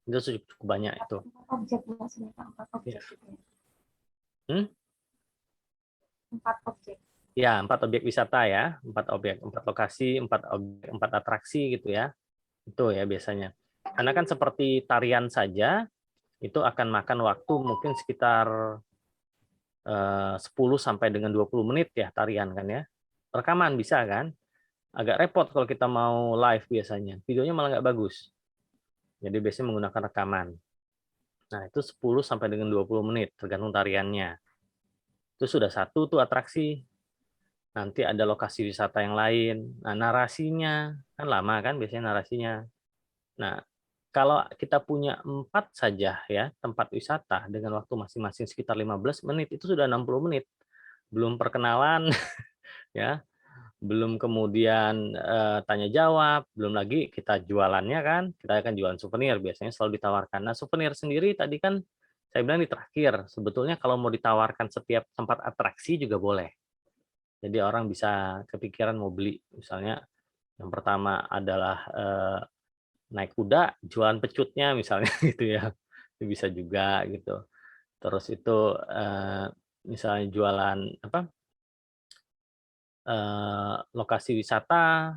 Itu cukup banyak itu. 4 objek maksudnya, Pak. 4 objek. Ya. 4 objek. Ya, 4 objek wisata ya, 4 objek, 4 lokasi, 4 objek, 4 atraksi gitu ya. Itu ya biasanya. Karena kan seperti tarian saja, itu akan makan waktu mungkin sekitar 10 sampai dengan 20 menit ya tarian kan ya. Rekaman bisa kan? Agak repot kalau kita mau live biasanya. Videonya malah nggak bagus. Jadi biasanya menggunakan rekaman. Nah, itu 10 sampai dengan 20 menit tergantung tariannya. Itu sudah satu tuh atraksi. Nanti ada lokasi wisata yang lain. Nah, narasinya kan lama kan biasanya narasinya. Nah, kalau kita punya 4 saja ya tempat wisata dengan waktu masing-masing sekitar 15 menit itu sudah 60 menit. Belum perkenalan ya, belum kemudian tanya jawab, belum lagi kita jualannya kan, kita akan jualan souvenir biasanya selalu ditawarkan. Nah, souvenir sendiri tadi kan saya bilang di terakhir, sebetulnya kalau mau ditawarkan setiap tempat atraksi juga boleh. Jadi orang bisa kepikiran mau beli, misalnya yang pertama adalah naik kuda, jualan pecutnya misalnya gitu ya, itu bisa juga gitu. Terus itu misalnya jualan apa? Lokasi wisata,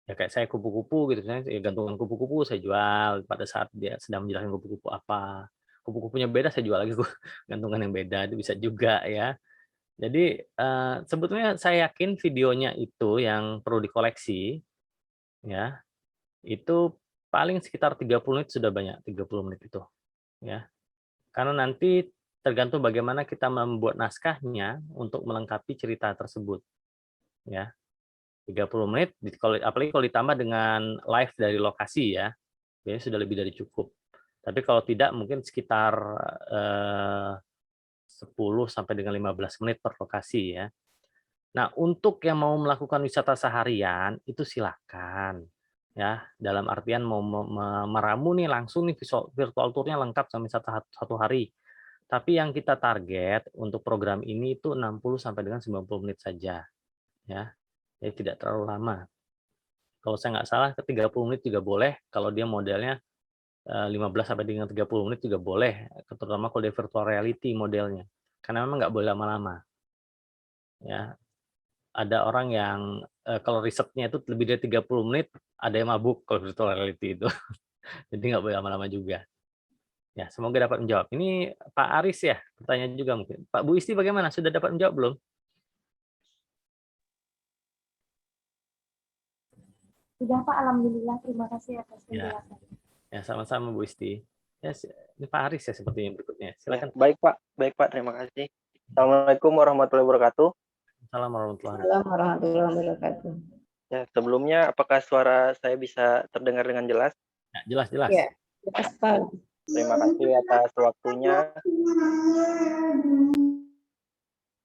ya kayak saya kupu-kupu gitu, saya gantungan kupu-kupu saya jual pada saat dia sedang menjelaskan kupu-kupu apa. Kupu-kupunya beda saya jual lagi gantungan yang beda, itu bisa juga ya. Jadi, sebetulnya saya yakin videonya itu yang perlu dikoleksi, ya, itu paling sekitar 30 menit sudah banyak, 30 menit itu, ya. Karena nanti tergantung bagaimana kita membuat naskahnya untuk melengkapi cerita tersebut, ya. 30 menit, apalagi kalau ditambah dengan live dari lokasi ya, biasanya sudah lebih dari cukup. Tapi kalau tidak mungkin sekitar 10 sampai dengan 15 menit per lokasi ya. Nah, untuk yang mau melakukan wisata seharian itu silakan ya. Dalam artian mau meramu nih langsung nih virtual tour-nya lengkap sampai satu hari. Tapi yang kita target untuk program ini itu 60 sampai dengan 90 menit saja ya. Jadi tidak terlalu lama. Kalau saya nggak salah ke 30 menit juga boleh kalau dia modelnya 15 sampai dengan 30 menit juga boleh, terutama kalau dia virtual reality modelnya. Karena memang nggak boleh lama-lama. Ya, ada orang yang kalau risetnya itu lebih dari 30 menit, ada yang mabuk kalau virtual reality itu. Jadi nggak boleh lama-lama juga. Ya, semoga dapat menjawab. Ini Pak Aris ya, pertanyaan juga mungkin. Pak Bu Isti bagaimana? Sudah dapat menjawab belum? Sudah Pak, Alhamdulillah. Terima kasih atas Ya, penjelasannya. ya sama-sama Bu Isti. Ya, ini Pak Aris ya sepertinya berikutnya. Silakan. Baik Pak, terima kasih. Assalamualaikum warahmatullahi wabarakatuh. Assalamualaikum warahmatullahi wabarakatuh. Assalamualaikum warahmatullahi wabarakatuh. Ya, sebelumnya apakah suara saya bisa terdengar dengan jelas? Ya, jelas-jelas. Ya, jelas sekali. Terima kasih atas waktunya.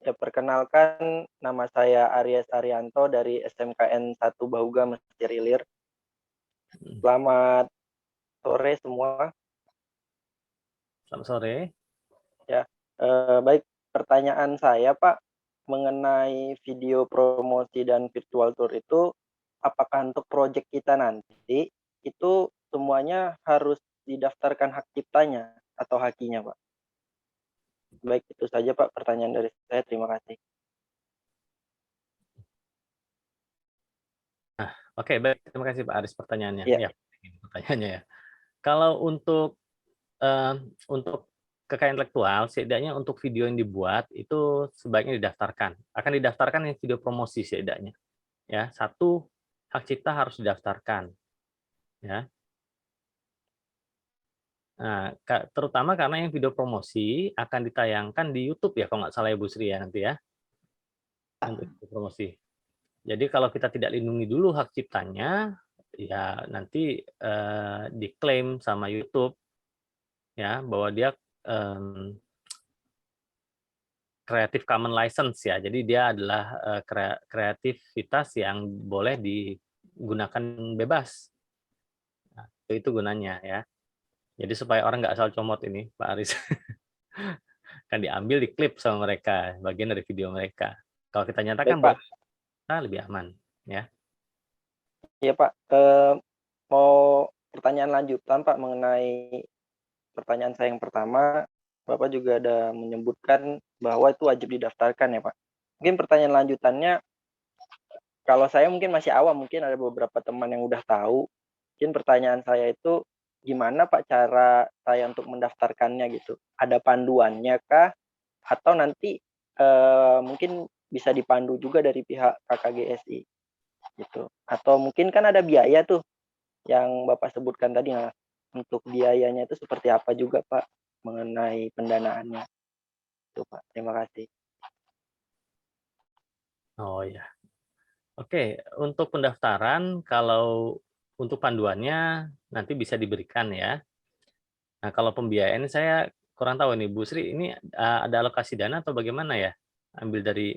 Ya, perkenalkan nama saya Aries Arianto dari SMKN 1 Bahuga Mesir Ilir. Selamat sore semua. Selamat sore. Ya, baik, pertanyaan saya Pak mengenai video promosi dan virtual tour itu, apakah untuk proyek kita nanti itu semuanya harus didaftarkan hak ciptanya atau hakinya Pak? Baik, itu saja Pak pertanyaan dari saya. Terima kasih. Nah, oke, baik. Terima kasih Pak Aris pertanyaannya. Ya. Ya, pertanyaannya ya. Kalau untuk kekayaan intelektual, setidaknya untuk video yang dibuat itu sebaiknya didaftarkan. Akan didaftarkan yang video promosi setidaknya. Ya, satu hak cipta harus didaftarkan. Ya. Nah, terutama karena yang video promosi akan ditayangkan di YouTube ya, kalau nggak salah ya Bu Sri ya nanti ya. Untuk video promosi. Jadi kalau kita tidak lindungi dulu hak ciptanya, ya nanti diklaim sama YouTube ya bahwa dia Creative Commons license ya. Jadi dia adalah kreativitas yang boleh digunakan bebas. Nah, itu gunanya ya. Jadi supaya orang nggak asal comot ini, Pak Aris. Kan diambil, diklip sama mereka, bagian dari video mereka. Kalau kita nyatakan Baik, Pak. kita lebih aman, ya. Iya Pak, mau pertanyaan lanjutan Pak mengenai pertanyaan saya yang pertama. Bapak juga ada menyebutkan bahwa itu wajib didaftarkan ya Pak. mungkin pertanyaan lanjutannya, kalau saya mungkin masih awam, mungkin ada beberapa teman yang udah tahu. Mungkin pertanyaan saya itu, gimana Pak cara saya untuk mendaftarkannya gitu? Ada panduannya kah? Atau nanti mungkin bisa dipandu juga dari pihak KKGSI gitu? Atau mungkin kan ada biaya tuh yang Bapak sebutkan tadi. Nah, untuk biayanya itu seperti apa juga Pak mengenai pendanaannya? Itu Pak. Terima kasih. Oh ya. Oke, untuk pendaftaran kalau untuk panduannya nanti bisa diberikan ya. Nah, kalau pembiayaan saya kurang tahu nih Bu Sri, ini ada alokasi dana atau bagaimana ya? Ambil dari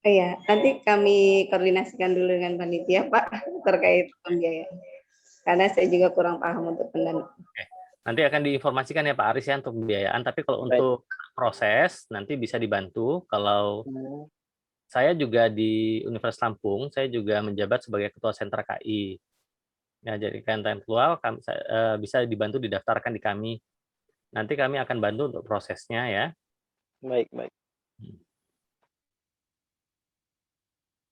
Iya, nanti kami koordinasikan dulu dengan panitia Pak terkait pembiayaan. Karena saya juga kurang paham untuk pendanaan. nanti akan diinformasikan ya Pak Aris ya untuk pembiayaan, tapi kalau untuk proses nanti bisa dibantu. Kalau saya juga di Universitas Lampung, saya juga menjabat sebagai Ketua Sentra KI. Ya, jadi kontekstual bisa dibantu didaftarkan di kami. Nanti kami akan bantu untuk prosesnya ya. Baik.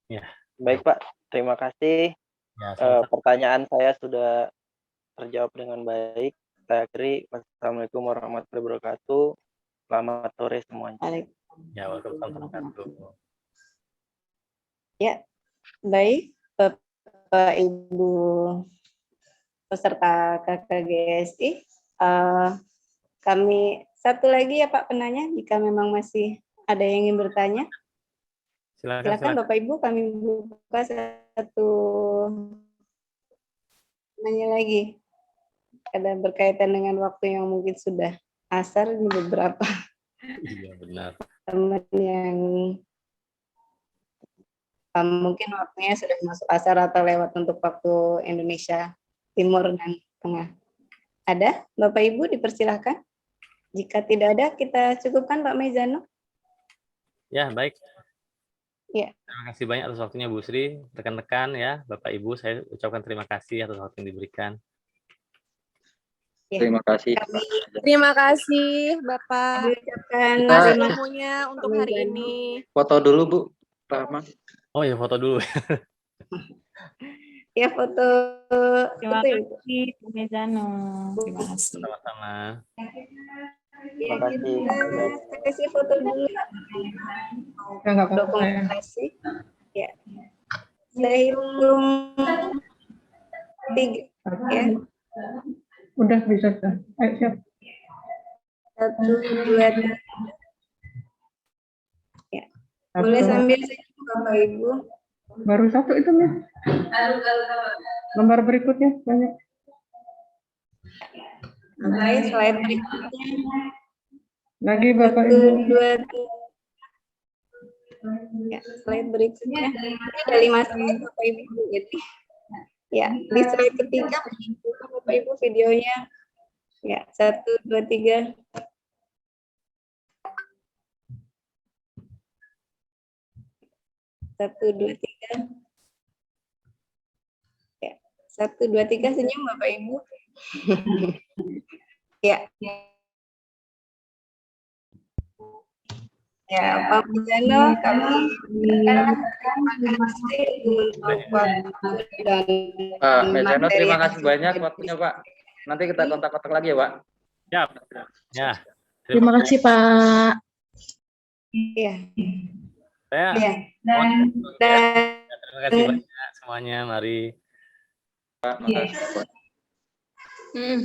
Ya. Baik Pak, terima kasih. Ya, sama-sama. Pertanyaan saya sudah terjawab dengan baik. Saya akhiri. Wassalamualaikum warahmatullahi wabarakatuh. Selamat sore semuanya. Ya, waalaikumsalam warahmatullahi wabarakatuh. Ya, baik Bapak Ibu peserta KKGSI. Kami satu lagi ya Pak penanya, jika memang masih ada yang ingin bertanya. Silakan Bapak Ibu, kami buka satu nanya lagi. Ada berkaitan dengan waktu yang mungkin sudah asar di beberapa Iya, benar. teman yang mungkin waktunya sudah masuk asar atau lewat untuk waktu Indonesia Timur dan Tengah. Ada? Bapak Ibu dipersilahkan. Jika tidak ada, kita cukupkan Pak Maizano. Ya, baik. Ya. Terima kasih banyak atas waktunya Bu Sri, rekan-rekan ya, Bapak Ibu, saya ucapkan terima kasih atas waktu yang diberikan. Ya. Terima kasih. Terima kasih Bapak Ucapkan atas Kita- ilmunya untuk hari ini. Foto dulu Bu Rahma. Oh ya, foto dulu. Ya, foto. Terima betul. kasih, Bu Mezano. Terima kasih. Sama-sama. Ya, Terima kasih. kita kasih foto dulu. Dokumentasi. Ya. Saya hitung 3. Ya. Udah bisa. Ayo siap. 1, 2, 3. Ya. Boleh sambil senyum Bapak Ibu. Baru satu itu nih. Lembar berikutnya banyak. Baik, slide berikutnya. Lagi Bapak 1, Ibu. 2, 3. Ya, slide berikutnya. Ini ada 5 slide Bapak Ibu. Jadi, ya, di slide ketiga Bapak Ibu videonya. Ya, 1, 2, 3. Satu, dua, tiga. Ya, 1, 2, 3 senyum Bapak Ibu. Ya. Ya, Pak Muzano, kami terima kasih untuk waktu dan Pak Mezano, materi terima yang kasih banyak sudah waktunya Pak. Nanti kita kontak-kontak lagi ya Pak. Siap. Ya. Terima kasih Pak. Iya. Saya Iya. Dan terima kasih banyak semuanya. Mari. Pak, makasih Pak.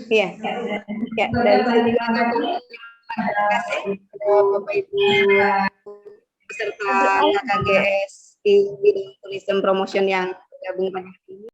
Iya. Ya, dan saya juga terima kasih kepada Bapak Ibu peserta KKGS di bidang tourism promotion yang bergabung pada hari ini.